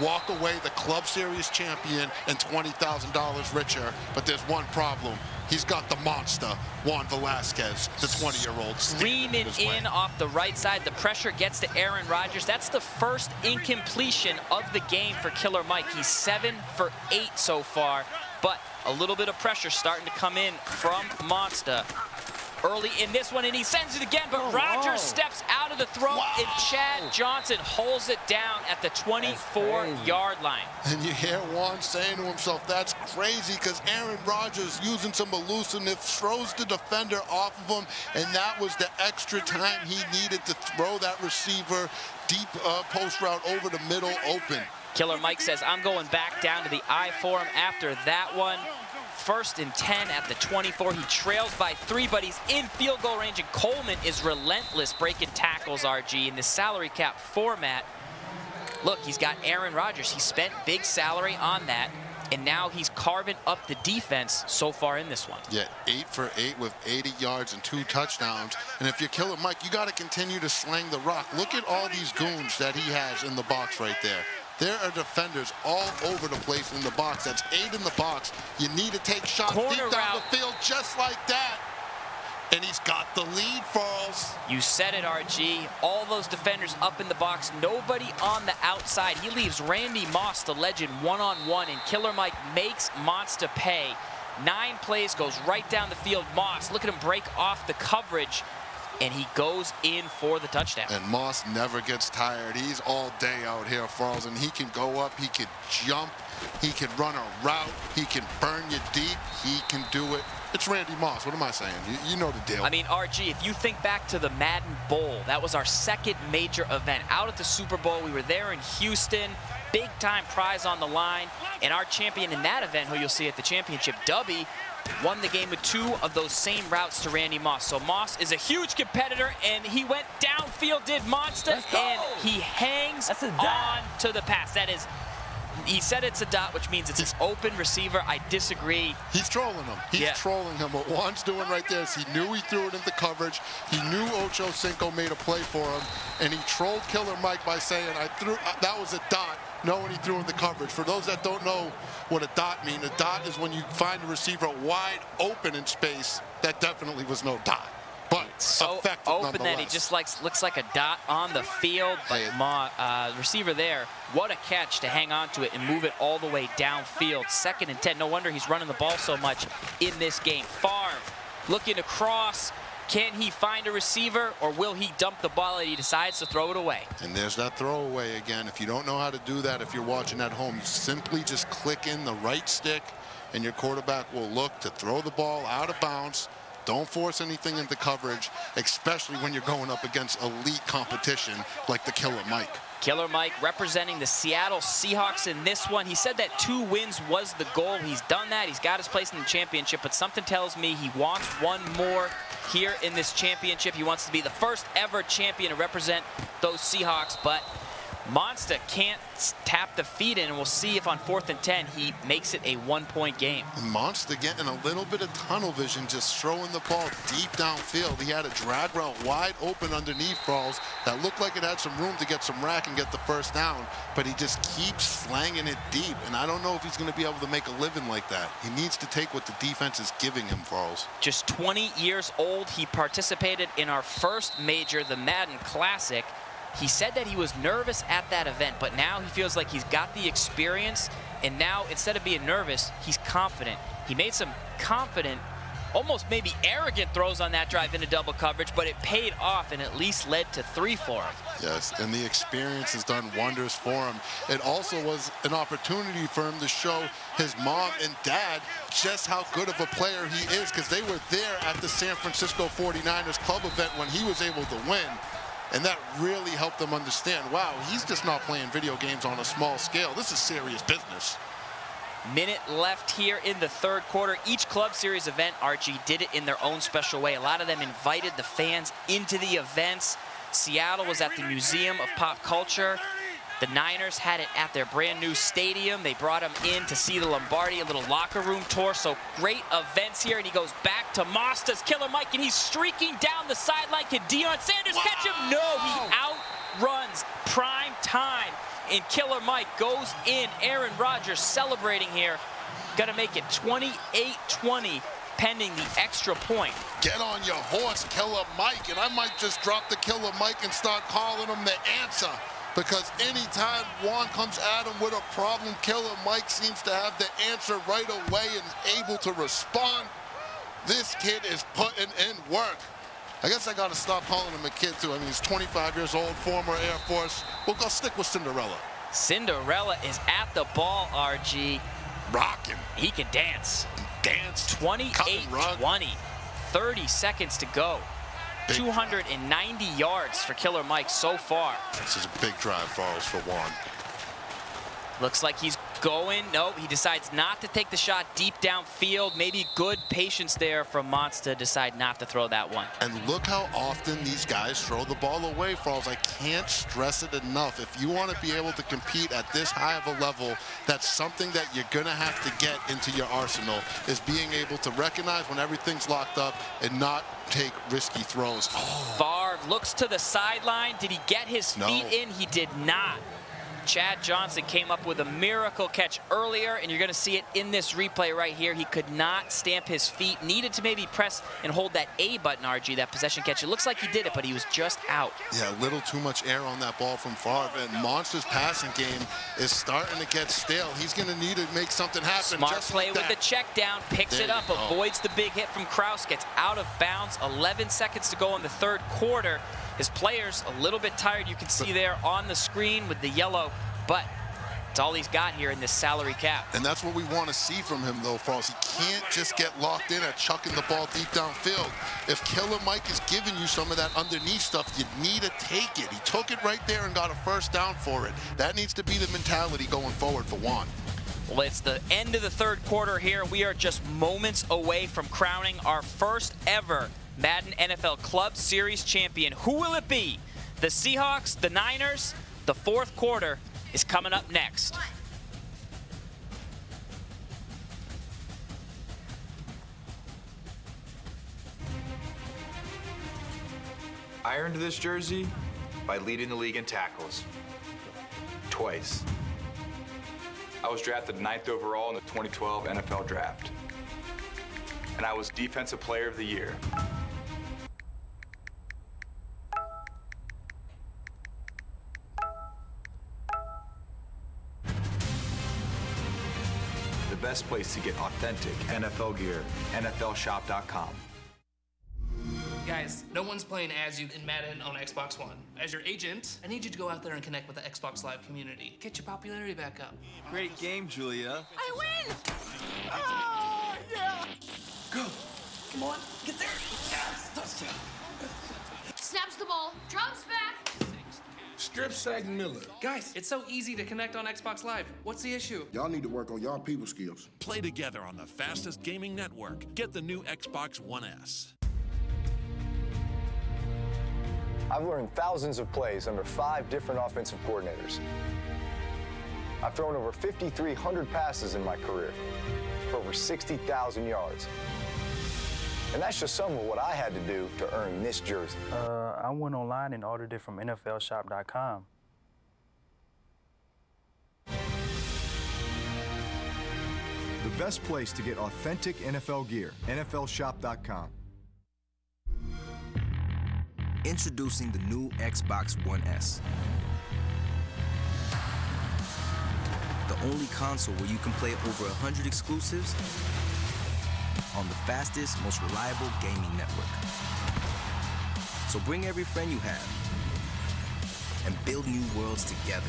walk away the Club Series champion and $20,000 richer. But there's one problem. He's got the monster, Juan Velasquez, the 20-year-old. Streaming in off the right side. The pressure gets to Aaron Rodgers. That's the first incompletion of the game for Killer Mike. He's 7 for 8 so far. But a little bit of pressure starting to come in from MONSTA early in this one, and he sends it again, but Rogers steps out of the throw, and Chad Johnson holds it down at the 24-yard line. And you hear Juan saying to himself, that's crazy, because Aaron Rodgers, using some elusiveness, throws the defender off of him, and that was the extra time he needed to throw that receiver deep post route over the middle open. Killer Mike says, I'm going back down to the I for him after that one. 1st and 10 at the 24. He trails by 3, but he's in field goal range, and Coleman is relentless breaking tackles, RG, in the salary cap format. Look, he's got Aaron Rodgers. He spent big salary on that, and now he's carving up the defense so far in this one. Yeah, 8 for 8 with 80 yards and 2 touchdowns. And if you're Killer Mike, you got to continue to sling the rock. Look at all these goons that he has in the box right there. There are defenders all over the place in the box. That's 8 in the box. You need to take shots deep down the field just like that. And he's got the lead, Falls. You said it, RG. All those defenders up in the box. Nobody on the outside. He leaves Randy Moss, the legend, one-on-one, and Killer Mike makes MONSTA pay. 9 plays, goes right down the field. Moss, look at him break off the coverage, and he goes in for the touchdown. And Moss never gets tired. He's all day out here, Falls, and he can go up, he can jump, he can run a route, he can burn you deep, he can do it. It's Randy Moss. What am I saying? You know the deal. I mean, RG, if you think back to the Madden Bowl, that was our 2nd major event. Out at the Super Bowl, we were there in Houston, big-time prize on the line, and our champion in that event, who you'll see at the championship, Dubby, won the game with 2 of those same routes to Randy Moss. So Moss is a huge competitor, and he went downfield, did MONSTA, and he hangs on to the pass. That is, he said it's a dot, which means it's an open receiver. I disagree. He's trolling him. He's trolling him. What Juan's doing right there is he knew he threw it into coverage. He knew Ocho Cinco made a play for him, and he trolled Killer Mike by saying, that was a dot, knowing he threw in the coverage. For those that don't know what a dot means, a dot is when you find a receiver wide open in space. That definitely was no dot, but so effective open that he just looks like a dot on the field. But receiver there, what a catch to hang on to it and move it all the way downfield. 2nd and 10. No wonder he's running the ball so much in this game. Favre looking across. Can he find a receiver, or will he dump the ball and he decides to throw it away? And there's that throwaway again. If you don't know how to do that, if you're watching at home, you simply just click in the right stick, and your quarterback will look to throw the ball out of bounds. Don't force anything into coverage, especially when you're going up against elite competition like the Killer Mike. Killer Mike representing the Seattle Seahawks in this one. He said that 2 wins was the goal. He's done that. He's got his place in the championship, but something tells me he wants 1 more here in this championship. He wants to be the first ever champion to represent those Seahawks, but MONSTA can't tap the feed in, and we'll see if on 4th and 10 he makes it a 1-point game. MONSTA getting a little bit of tunnel vision, just throwing the ball deep downfield. He had a drag route wide open underneath Falls that looked like it had some room to get some rack and get the first down, but he just keeps slanging it deep, and I don't know if he's going to be able to make a living like that. He needs to take what the defense is giving him, Falls. Just 20 years old, he participated in our first major, the Madden Classic. He said that he was nervous at that event, but now he feels like he's got the experience, and now instead of being nervous, he's confident. He made some confident, almost maybe arrogant throws on that drive into double coverage, but it paid off and at least led to 3 for him. Yes, and the experience has done wonders for him. It also was an opportunity for him to show his mom and dad just how good of a player he is, because they were there at the San Francisco 49ers club event when he was able to win. And that really helped them understand, wow, he's just not playing video games on a small scale. This is serious business. Minute left here in the 3rd quarter. Each Club Series event, RG, did it in their own special way. A lot of them invited the fans into the events. Seattle was at the Museum of Pop Culture. The Niners had it at their brand new stadium. They brought him in to see the Lombardi, a little locker room tour. So great events here, and he goes back to MONSTA's Killer Mike, and he's streaking down the sideline. Can Deion Sanders catch him? No, he outruns prime time, and Killer Mike goes in. Aaron Rodgers celebrating here. Gonna make it 28-20 pending the extra point. Get on your horse, Killer Mike, and I might just drop the Killer Mike and start calling him the answer. because anytime Juan comes at him with a problem, Killer Mike seems to have the answer right away and is able to respond. This kid is putting in work. I guess I got to stop calling him a kid, too. I mean, he's 25 years old, former Air Force. We'll go stick with Cinderella. Cinderella is at the ball, RG. Rocking. He can dance. Dance. 28-20. 30 seconds to go. Big 290 yards for Killer Mike so far. This is a big drive, Farles, for Juan. Looks like he's going. Nope, he decides not to take the shot deep downfield. Maybe good patience there from MONSTA, decide not to throw that one. And look how often these guys throw the ball away, Farles. I can't stress it enough. If you want to be able to compete at this high of a level, that's something that you're going to have to get into your arsenal, is being able to recognize when everything's locked up and not take risky throws. Favre looks to the sideline. Did he get his feet in? He did not. Chad Johnson came up with a miracle catch earlier, and you're going to see it in this replay right here. He could not stamp his feet. Needed to maybe press and hold that A button, RG, that possession catch. It looks like he did it, but he was just out. Yeah, a little too much air on that ball from Favre, and MONSTA's passing game is starting to get stale. He's going to need to make something happen. Smart just play like with the check down, picks it up, avoids the big hit from Kraus, gets out of bounds. 11 seconds to go in the third quarter. His players a little bit tired. You can see there on the screen with the yellow, but it's all he's got here in this salary cap. And that's what we want to see from him, though, Frost. He can't just get locked in at chucking the ball deep downfield. If Killer Mike is giving you some of that underneath stuff, you need to take it. He took it right there and got a first down for it. That needs to be the mentality going forward for Juan. Well, it's the end of the third quarter here. We are just moments away from crowning our first ever Madden NFL Club Series champion. Who will it be? The Seahawks, the Niners? The fourth quarter is coming up next. I earned this jersey by leading the league in tackles. Twice. I was drafted 9th overall in the 2012 NFL Draft. And I was Defensive Player of the Year. The best place to get authentic NFL gear, NFLshop.com. Guys, no one's playing as you in Madden on Xbox One. As your agent, I need you to go out there and connect with the Xbox Live community. Get your popularity back up. Great game, Julia. I win! Oh, yeah! Go! Come on, get there! Yes, touchdown! Snaps the ball, drops back. Strip sack Miller. Guys, it's so easy to connect on Xbox Live. What's the issue? Y'all need to work on y'all people skills. Play together on the fastest gaming network. Get the new Xbox One S. I've learned thousands of plays under 5 different offensive coordinators. I've thrown over 5,300 passes in my career for over 60,000 yards. And that's just some of what I had to do to earn this jersey. I went online and ordered it from NFLshop.com. The best place to get authentic NFL gear, NFLshop.com. Introducing the new Xbox One S. The only console where you can play over 100 exclusives on the fastest, most reliable gaming network. So bring every friend you have and build new worlds together.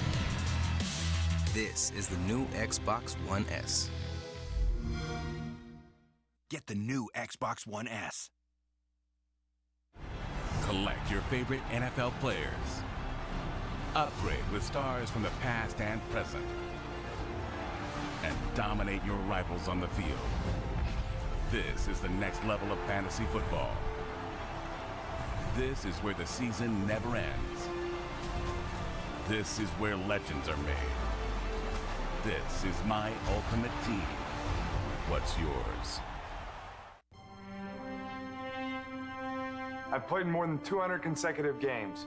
This is the new Xbox One S. Get the new Xbox One S. Collect your favorite NFL players. Upgrade with stars from the past and present. And dominate your rivals on the field. This is the next level of fantasy football. This is where the season never ends. This is where legends are made. This is my ultimate team. What's yours? I've played in more than 200 consecutive games.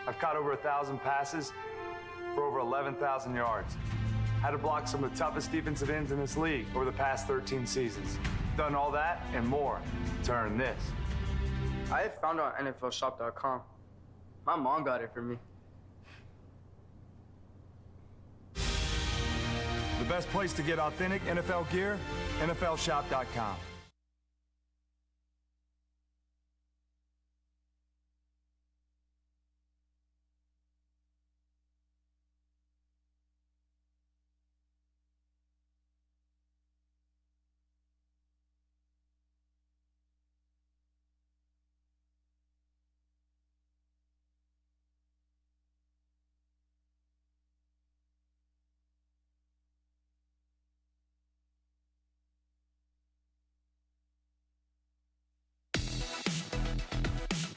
I've caught over 1,000 passes for over 11,000 yards. Had to block some of the toughest defensive ends in this league over the past 13 seasons. Done all that and more to earn this. I found it on NFLshop.com. My mom got it for me. The best place to get authentic NFL gear, NFLshop.com.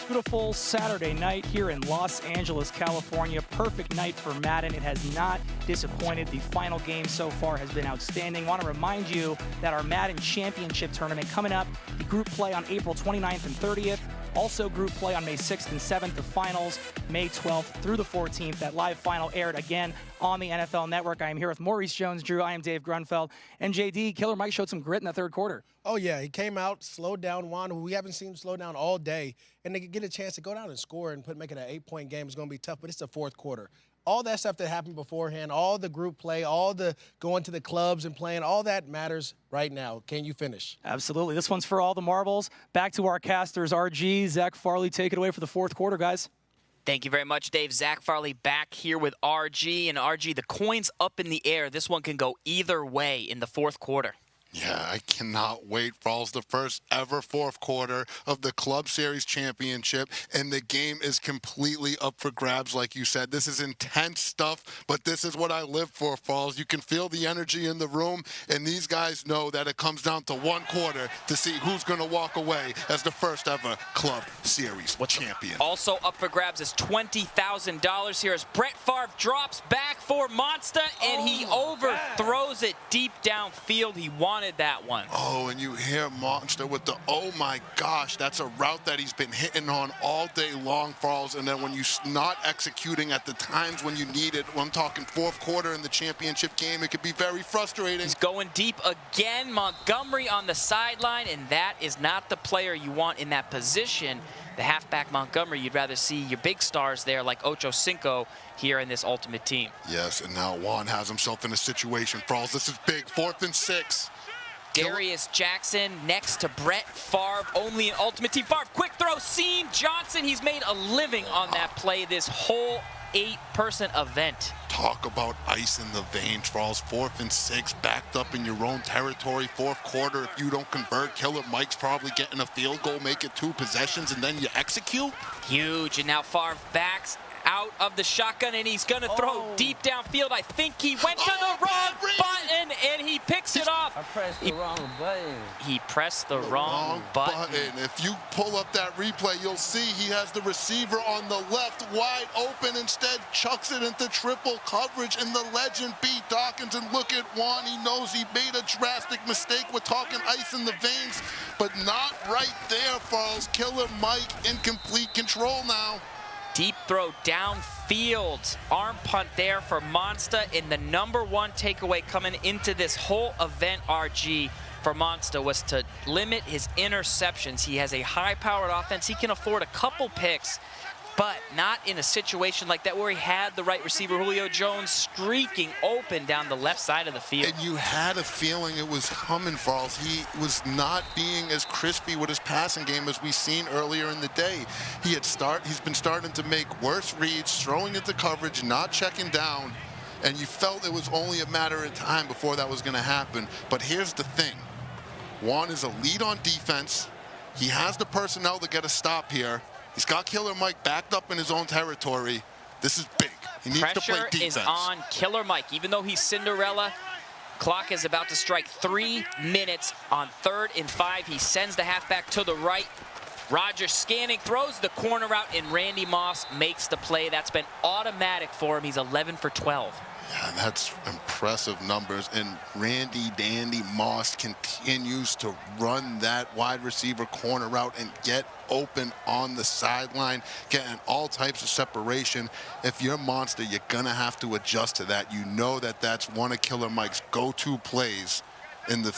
Beautiful Saturday night here in Los Angeles, California. Perfect night for Madden. It has not disappointed. The final game so far has been outstanding. Want to remind you that our Madden Championship Tournament coming up, the group play on April 29th and 30th. Also group play on May 6th and 7th. The finals, May 12th through the 14th. That live final aired again on the NFL Network. I am here with Maurice Jones-Drew. I am Dave Grunfeld. And JD, Killer Mike showed some grit in the third quarter. Oh, yeah. He came out, slowed down Juan, who we haven't seen him slow down all day. And to get a chance to go down and score and make it an 8-point game is going to be tough, but it's the fourth quarter. All that stuff that happened beforehand, all the group play, all the going to the clubs and playing, all that matters right now. Can you finish? Absolutely. This one's for all the marbles. Back to our casters, RG, Zach Farley, take it away for the fourth quarter, guys. Thank you very much, Dave. Zach Farley back here with RG. And RG, the coin's up in the air. This one can go either way in the fourth quarter. Yeah, I cannot wait. Falls the first ever fourth quarter of the Club Series Championship, and the game is completely up for grabs, like you said. This is intense stuff, but this is what I live for, Falls. You can feel the energy in the room, and these guys know that it comes down to one quarter to see who's going to walk away as the first ever Club Series champion. Also up for grabs is $20,000 here as Brett Favre drops back for MONSTA, and he overthrows it deep downfield. He wanted that one. Oh, and you hear MONSTA with the, oh my gosh, that's a route that he's been hitting on all day long, Falls. And then when you're not executing at the times when you need it, when I'm talking fourth quarter in the championship game, it could be very frustrating. He's going deep again. Montgomery on the sideline, and that is not the player you want in that position. The halfback Montgomery, you'd rather see your big stars there like Ocho Cinco here in this ultimate team. Yes, and now Juan has himself in a situation, Falls. This is big, 4th and 6. Darius Jackson next to Brett Favre, only an ultimate team. Favre, quick throw, Sean Johnson. He's made a living on that play this whole 8-person event. Talk about ice in the veins, Falls. 4th and 6, backed up in your own territory. Fourth quarter, if you don't convert, Killer Mike's probably getting a field goal, make it 2 possessions, and then you execute. Huge, and now Favre backs out of the shotgun, and he's going to throw deep downfield. I think he went to the wrong button, and he picks it off. I pressed the wrong button. He pressed the wrong button. If you pull up that replay, you'll see he has the receiver on the left wide open. Instead, chucks it into triple coverage, and the legend beat Dawkins. And look at Juan. He knows he made a drastic mistake with talking ice in the veins, but not right there, Falls. Killer Mike in complete control now. Deep throw downfield. Arm punt there for MONSTA. And the #1 takeaway coming into this whole event, RG, for MONSTA was to limit his interceptions. He has a high-powered offense. He can afford a couple picks, but not in a situation like that where he had the right receiver, Julio Jones, streaking open down the left side of the field. And you had a feeling it was coming, Falls. He was not being as crispy with his passing game as we've seen earlier in the day. He's been starting to make worse reads, throwing into coverage, not checking down, and you felt it was only a matter of time before that was going to happen. But here's the thing. Juan is a lead on defense. He has the personnel to get a stop here. He's got Killer Mike backed up in his own territory. This is big. He needs to play defense. Pressure is on Killer Mike. Even though he's Cinderella, clock is about to strike 3 minutes on 3rd and 5. He sends the halfback to the right. Rodgers scanning, throws the corner out, and Randy Moss makes the play. That's been automatic for him. He's 11 for 12. Yeah, that's impressive numbers. And Randy Dandy Moss continues to run that wide receiver corner route and get open on the sideline, getting all types of separation. If you're MONSTA, you're going to have to adjust to that. You know that that's one of Killer Mike's go-to plays in the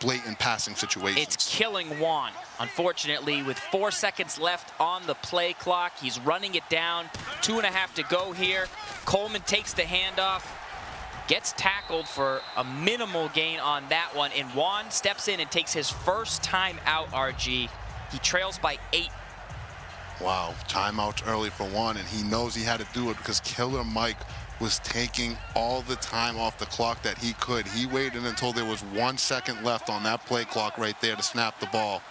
blatant passing situations. It's killing Juan. Unfortunately, with 4 seconds left on the play clock, he's running it down. 2.5 to go here. Coleman takes the handoff. Gets tackled for a minimal gain on that one, and Juan steps in and takes his first time out, RG. He trails by 8. Wow, timeout early for Juan, and he knows he had to do it because Killer Mike was taking all the time off the clock that he could. He waited until there was 1 second left on that play clock right there to snap the ball.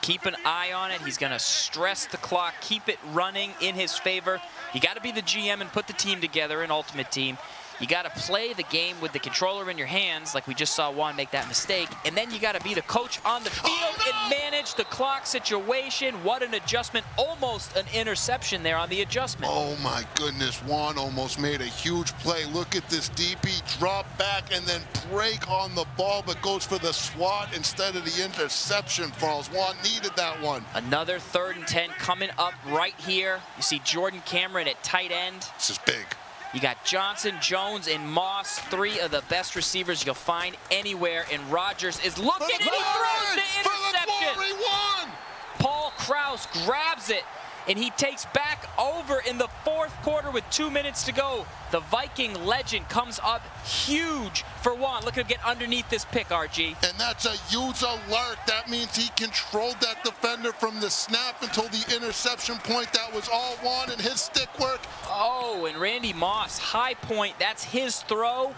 Keep an eye on it. He's going to stress the clock, keep it running in his favor. You got to be the GM and put the team together, an ultimate team. You got to play the game with the controller in your hands, like we just saw Juan make that mistake. And then you got to be the coach on the field and manage the clock situation. What an adjustment. Almost an interception there on the adjustment. Oh, my goodness. Juan almost made a huge play. Look at this DP drop back and then break on the ball, but goes for the swat instead of the interception, Falls. Juan needed that one. Another 3rd and 10 coming up right here. You see Jordan Cameron at tight end. This is big. You got Johnson, Jones, and Moss, 3 of the best receivers you'll find anywhere. And Rodgers is looking, and he throws the interception. Paul Krause grabs it, and he takes back over in the 4th quarter with 2 minutes to go. The Viking legend comes up huge for Juan. Look at him get underneath this pick, RG. And that's a huge alert. That means he controlled that defender from the snap until the interception point. That was all Juan and his stick work. Oh, and Randy Moss, high point. That's his throw.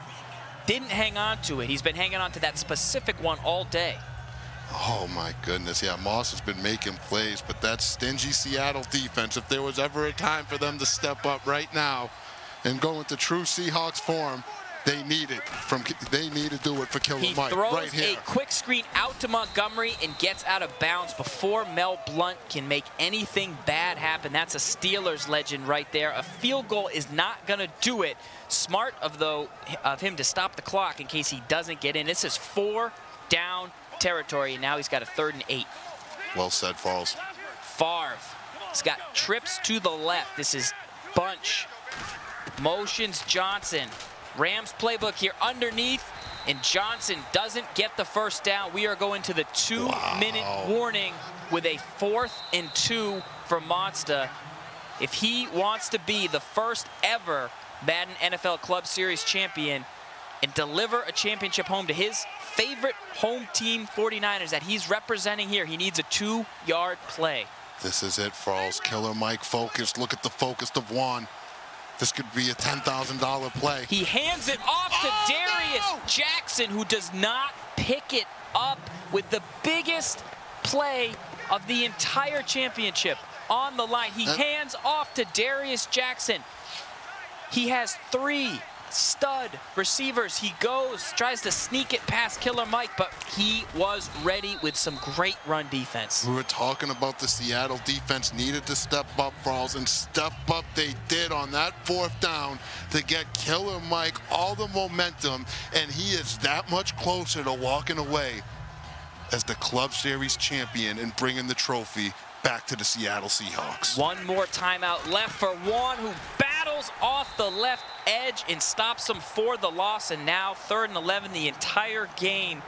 Didn't hang on to it. He's been hanging on to that specific one all day. Oh, my goodness. Yeah, Moss has been making plays, but that stingy Seattle defense, if there was ever a time for them to step up right now and go into true Seahawks form, they need it. They need to do it for Killer Mike right here. He throws a quick screen out to Montgomery and gets out of bounds before Mel Blount can make anything bad happen. That's a Steelers legend right there. A field goal is not going to do it. Smart of him to stop the clock in case he doesn't get in. This is 4 down territory, and now he's got a 3rd and 8. Well said, Falls. Favre. He's got trips to the left. This is bunch. Motions Johnson. Rams playbook here underneath, and Johnson doesn't get the first down. We are going to the 2-minute warning with a 4th and 2 for MONSTA. If he wants to be the first ever Madden NFL Club Series champion and deliver a championship home to his favorite home team, 49ers, that he's representing here, he needs a 2-yard play. This is it, Falls. Killer Mike focused. Look at the focus of Juan. This could be a $10,000 play. He hands it off to Darius Jackson, who does not pick it up with the biggest play of the entire championship on the line. He hands off to Darius Jackson. He has 3 stud receivers. He goes, tries to sneak it past Killer Mike, but he was ready with some great run defense. We were talking about the Seattle defense needed to step up, Falls, and step up they did on that 4th down to get Killer Mike all the momentum, and he is that much closer to walking away as the Club Series champion and bringing the trophy back to the Seattle Seahawks. One more timeout left for Juan, who battles off the left edge and stops him for the loss. And now 3rd and 11, the entire game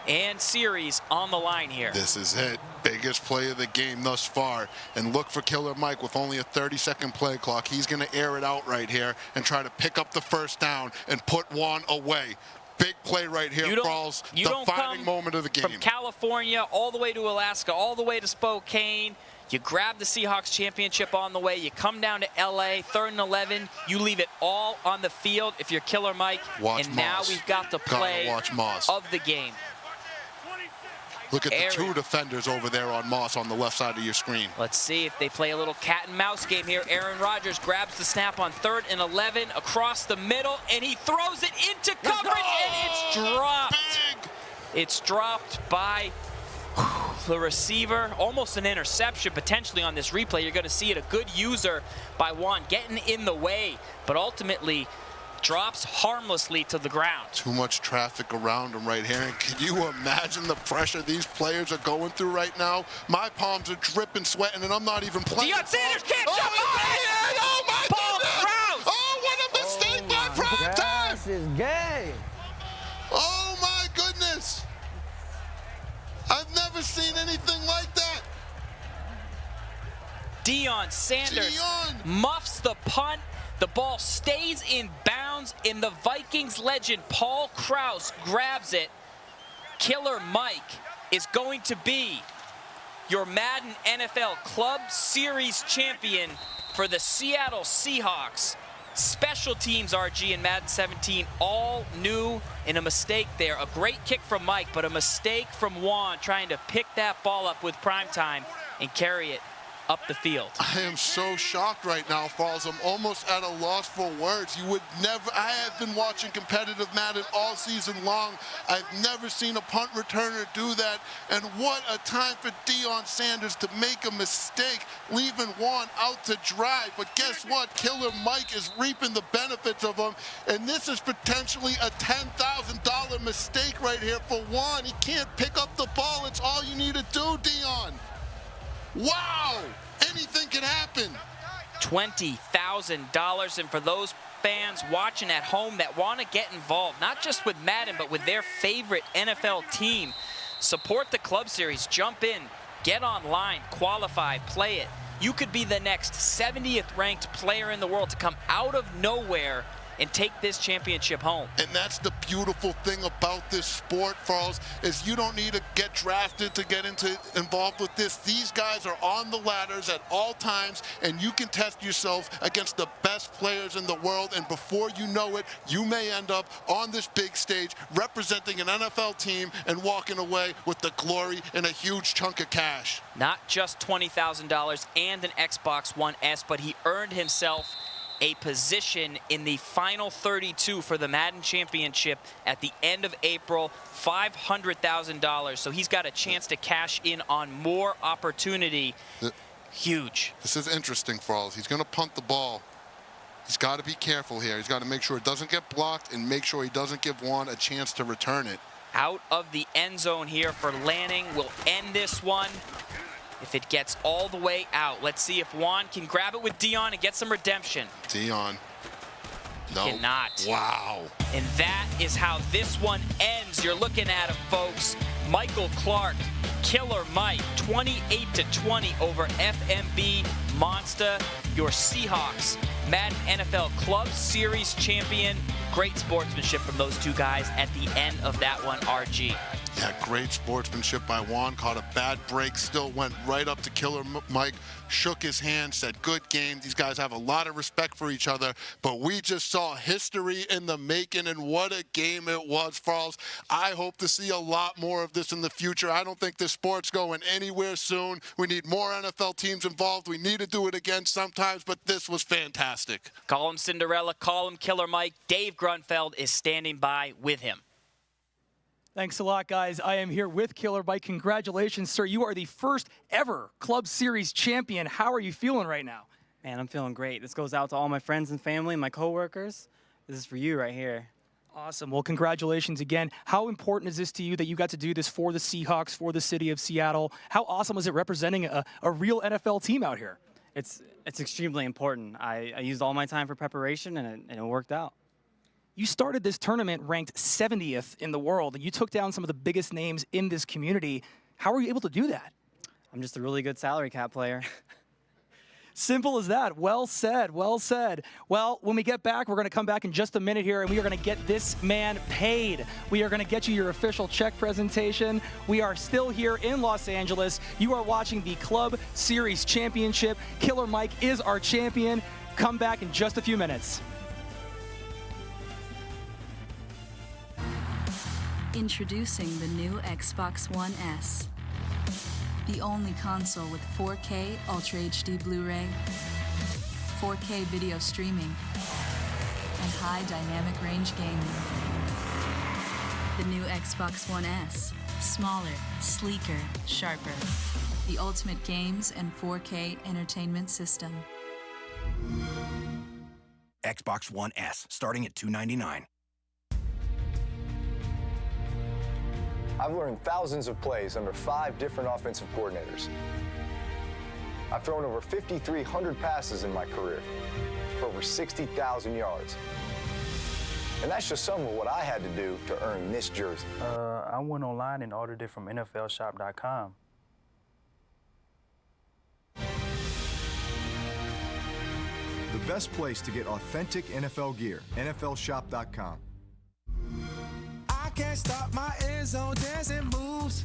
and series on the line here. This is it. Biggest play of the game thus far. And look for Killer Mike with only a 30-second play clock. He's going to air it out right here and try to pick up the first down and put Juan away. Big play right here, Falls. The defining moment of the game. From California all the way to Alaska, all the way to Spokane. You grab the Seahawks championship on the way. You come down to LA, 3rd and 11. You leave it all on the field if you're Killer Mike. Watch and Moss. now we've got the play of the game. Look at the 2 defenders over there on Moss on the left side of your screen. Let's see if they play a little cat and mouse game here. Aaron Rodgers grabs the snap on 3rd and 11 across the middle, and he throws it into coverage, and it's dropped. It's dropped by the receiver. Almost an interception potentially on this replay. You're going to see it. A good user by Juan getting in the way, but ultimately drops harmlessly to the ground. Too much traffic around him right here. And can you imagine the pressure these players are going through right now? My palms are dripping, sweating, and I'm not even playing. Deion Sanders can't jump on! Oh my Paul goodness! Krause! Oh, what a mistake by prime time! This is gay. Oh my goodness! I've never seen anything like that. Deion Sanders muffs the punt. The ball stays in bounds. downs in the Vikings legend Paul Krause grabs it. Killer Mike is going to be your Madden NFL Club Series champion for the Seattle Seahawks. Special teams, RG, in Madden 17, all new, and a mistake there. A great kick from Mike, but a mistake from Juan trying to pick that ball up with primetime and carry it up the field. I am so shocked right now, Falls. I'm almost at a loss for words. You would never, I have been watching competitive Madden all season long. I've never seen a punt returner do that. And what a time for Deion Sanders to make a mistake, leaving Juan out to dry. But guess what? Killer Mike is reaping the benefits of him. And this is potentially a $10,000 mistake right here for Juan. He can't pick up the ball. It's all you need to do, Deion. Wow! Anything can happen. $20,000. And for those fans watching at home that want to get involved, not just with Madden, but with their favorite NFL team, support the Club Series. Jump in, get online, qualify, play it. You could be the next 70th ranked player in the world to come out of nowhere and take this championship home. And that's the beautiful thing about this sport, Falls, is you don't need to get drafted to get involved with this. These guys are on the ladders at all times, and you can test yourself against the best players in the world, and before you know it, you may end up on this big stage representing an NFL team and walking away with the glory and a huge chunk of cash. Not just $20,000 and an Xbox One S, but he earned himself a position in the final 32 for the Madden Championship at the end of April, $500,000. So he's got a chance to cash in on more opportunity. Huge. This is interesting, Falls. He's going to punt the ball. He's got to be careful here. He's got to make sure it doesn't get blocked and make sure he doesn't give Juan a chance to return it. Out of the end zone here for Lanning. Will end this one. If it gets all the way out, let's see if Juan can grab it with Deion and get some redemption. Deion. No. Cannot. Wow. And that is how this one ends. You're looking at him, folks. Michael Clark, Killer Mike, 28-20 over FMB MONSTA. Your Seahawks, Madden NFL Club Series champion. Great sportsmanship from those two guys at the end of that one, RG. Yeah, great sportsmanship by Juan. Caught a bad break, still went right up to Killer Mike, shook his hand, said, good game. These guys have a lot of respect for each other, but we just saw history in the making, and what a game it was, Falls. I hope to see a lot more of this in the future. I don't think this sport's going anywhere soon. We need more NFL teams involved. We need to do it again sometimes, but this was fantastic. Call him Cinderella, call him Killer Mike. Dave Grunfeld is standing by with him. Thanks a lot, guys. I am here with Killer Mike. Congratulations, sir. You are the first ever Club Series champion. How are you feeling right now? Man, I'm feeling great. This goes out to all my friends and family, my coworkers. This is for you right here. Awesome. Well, congratulations again. How important is this to you that you got to do this for the Seahawks, for the city of Seattle? How awesome was it representing a real NFL team out here? It's extremely important. I used all my time for preparation, and it worked out. You started this tournament ranked 70th in the world, and you took down some of the biggest names in this community. How were you able to do that? I'm just a really good salary cap player. Simple as that. Well said. Well said. Well, when we get back, we're going to come back in just a minute here, and we are going to get this man paid. We are going to get you your official check presentation. We are still here in Los Angeles. You are watching the Club Series Championship. Killer Mike is our champion. Come back in just a few minutes. Introducing the new Xbox One S. The only console with 4K Ultra HD Blu-ray, 4K video streaming, and high dynamic range gaming. The new Xbox One S. Smaller, sleeker, sharper. The ultimate games and 4K entertainment system. Xbox One S, starting at $299. I've learned thousands of plays under 5 different offensive coordinators. I've thrown over 5,300 passes in my career for over 60,000 yards. And that's just some of what I had to do to earn this jersey. I went online and ordered it from NFLshop.com. The The best place to get authentic NFL gear. NFLshop.com. I can't stop my end zone dancing moves.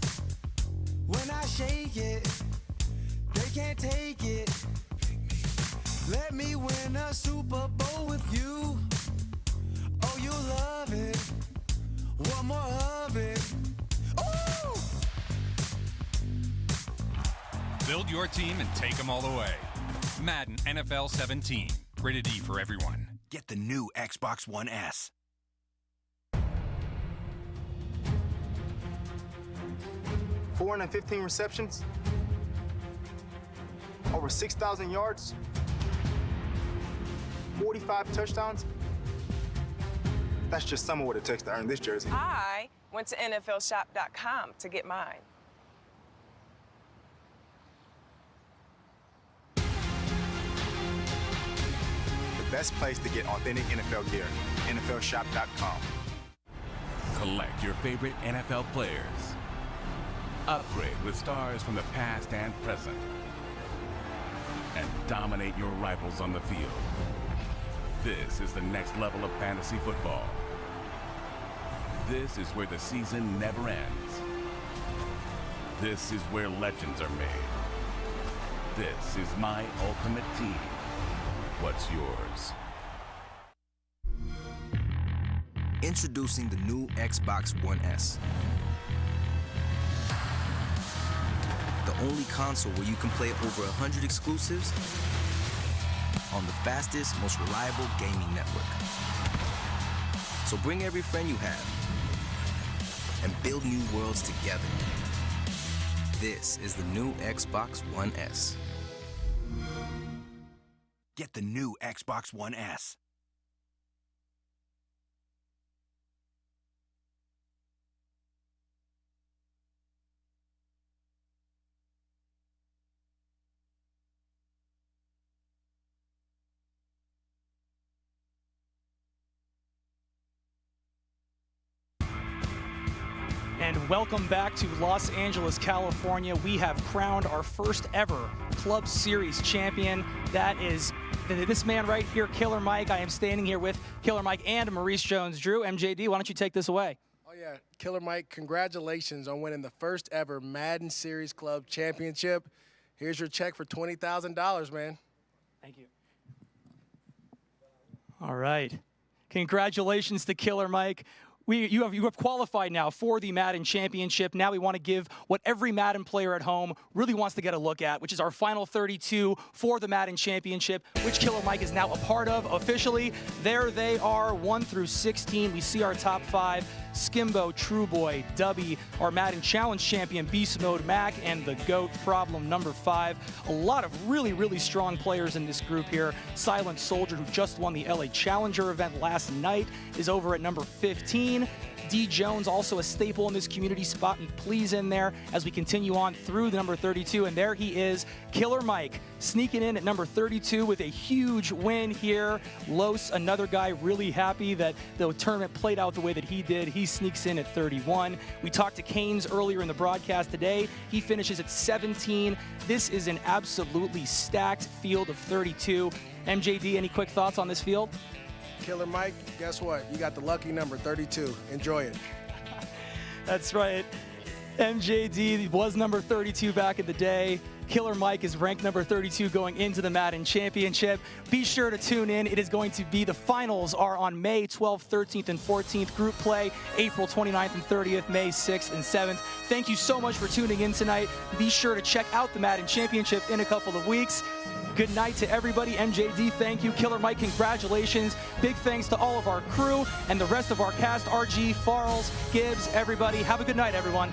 When I shake it, they can't take it. Let me win a Super Bowl with you. Oh, you love it. One more of it. Ooh! Build your team and take them all the way. Madden NFL 17. Rated E for everyone. Get the new Xbox One S. $415 receptions, over 6,000 yards, 45 touchdowns. That's just some of what it takes to earn this jersey. I went to NFLshop.com to get mine. The best place to get authentic NFL gear. NFLshop.com. Collect your favorite NFL players. Upgrade with stars from the past and present. And dominate your rivals on the field. This is the next level of fantasy football. This is where the season never ends. This is where legends are made. This is my ultimate team. What's yours? Introducing the new Xbox One S. The only console where you can play over 100 exclusives on the fastest, most reliable gaming network. So bring every friend you have and build new worlds together. This is the new Xbox One S. Get the new Xbox One S. And welcome back to Los Angeles, California. We have crowned our first ever Club Series champion. That is this man right here, Killer Mike. I am standing here with Killer Mike and Maurice Jones-Drew. MJD, why don't you take this away? Oh, yeah. Killer Mike, congratulations on winning the first ever Madden Series Club Championship. Here's your check for $20,000, man. Thank you. All right. Congratulations to Killer Mike. You have qualified now for the Madden Championship. Now we want to give what every Madden player at home really wants to get a look at, which is our final 32 for the Madden Championship, which Killer Mike is now a part of officially. There they are, 1 through 16. We see our top 5. Skimbo, Trueboy, Dubby, our Madden Challenge champion, Beast Mode Mac, and the GOAT, Problem number 5. A lot of really, really strong players in this group here. Silent Soldier, who just won the LA Challenger event last night, is over at number 15. D. Jones, also a staple in this community spot, and please in there as we continue on through the number 32. And there he is, Killer Mike, sneaking in at number 32 with a huge win here. Los, another guy really happy that the tournament played out the way that he did. He sneaks in at 31. We talked to Canes earlier in the broadcast today. He finishes at 17. This is an absolutely stacked field of 32. MJD, any quick thoughts on this field? Killer Mike, guess what? You got the lucky number, 32. Enjoy it. That's right. MJD was number 32 back in the day. Killer Mike is ranked number 32 going into the Madden Championship. Be sure to tune in. It is going to be the finals are on May 12th, 13th, and 14th. Group play April 29th and 30th, May 6th and 7th. Thank you so much for tuning in tonight. Be sure to check out the Madden Championship in a couple of weeks. Good night to everybody. MJD, thank you. Killer Mike, congratulations. Big thanks to all of our crew and the rest of our cast, RG, Farrells, Gibbs, everybody. Have a good night, everyone.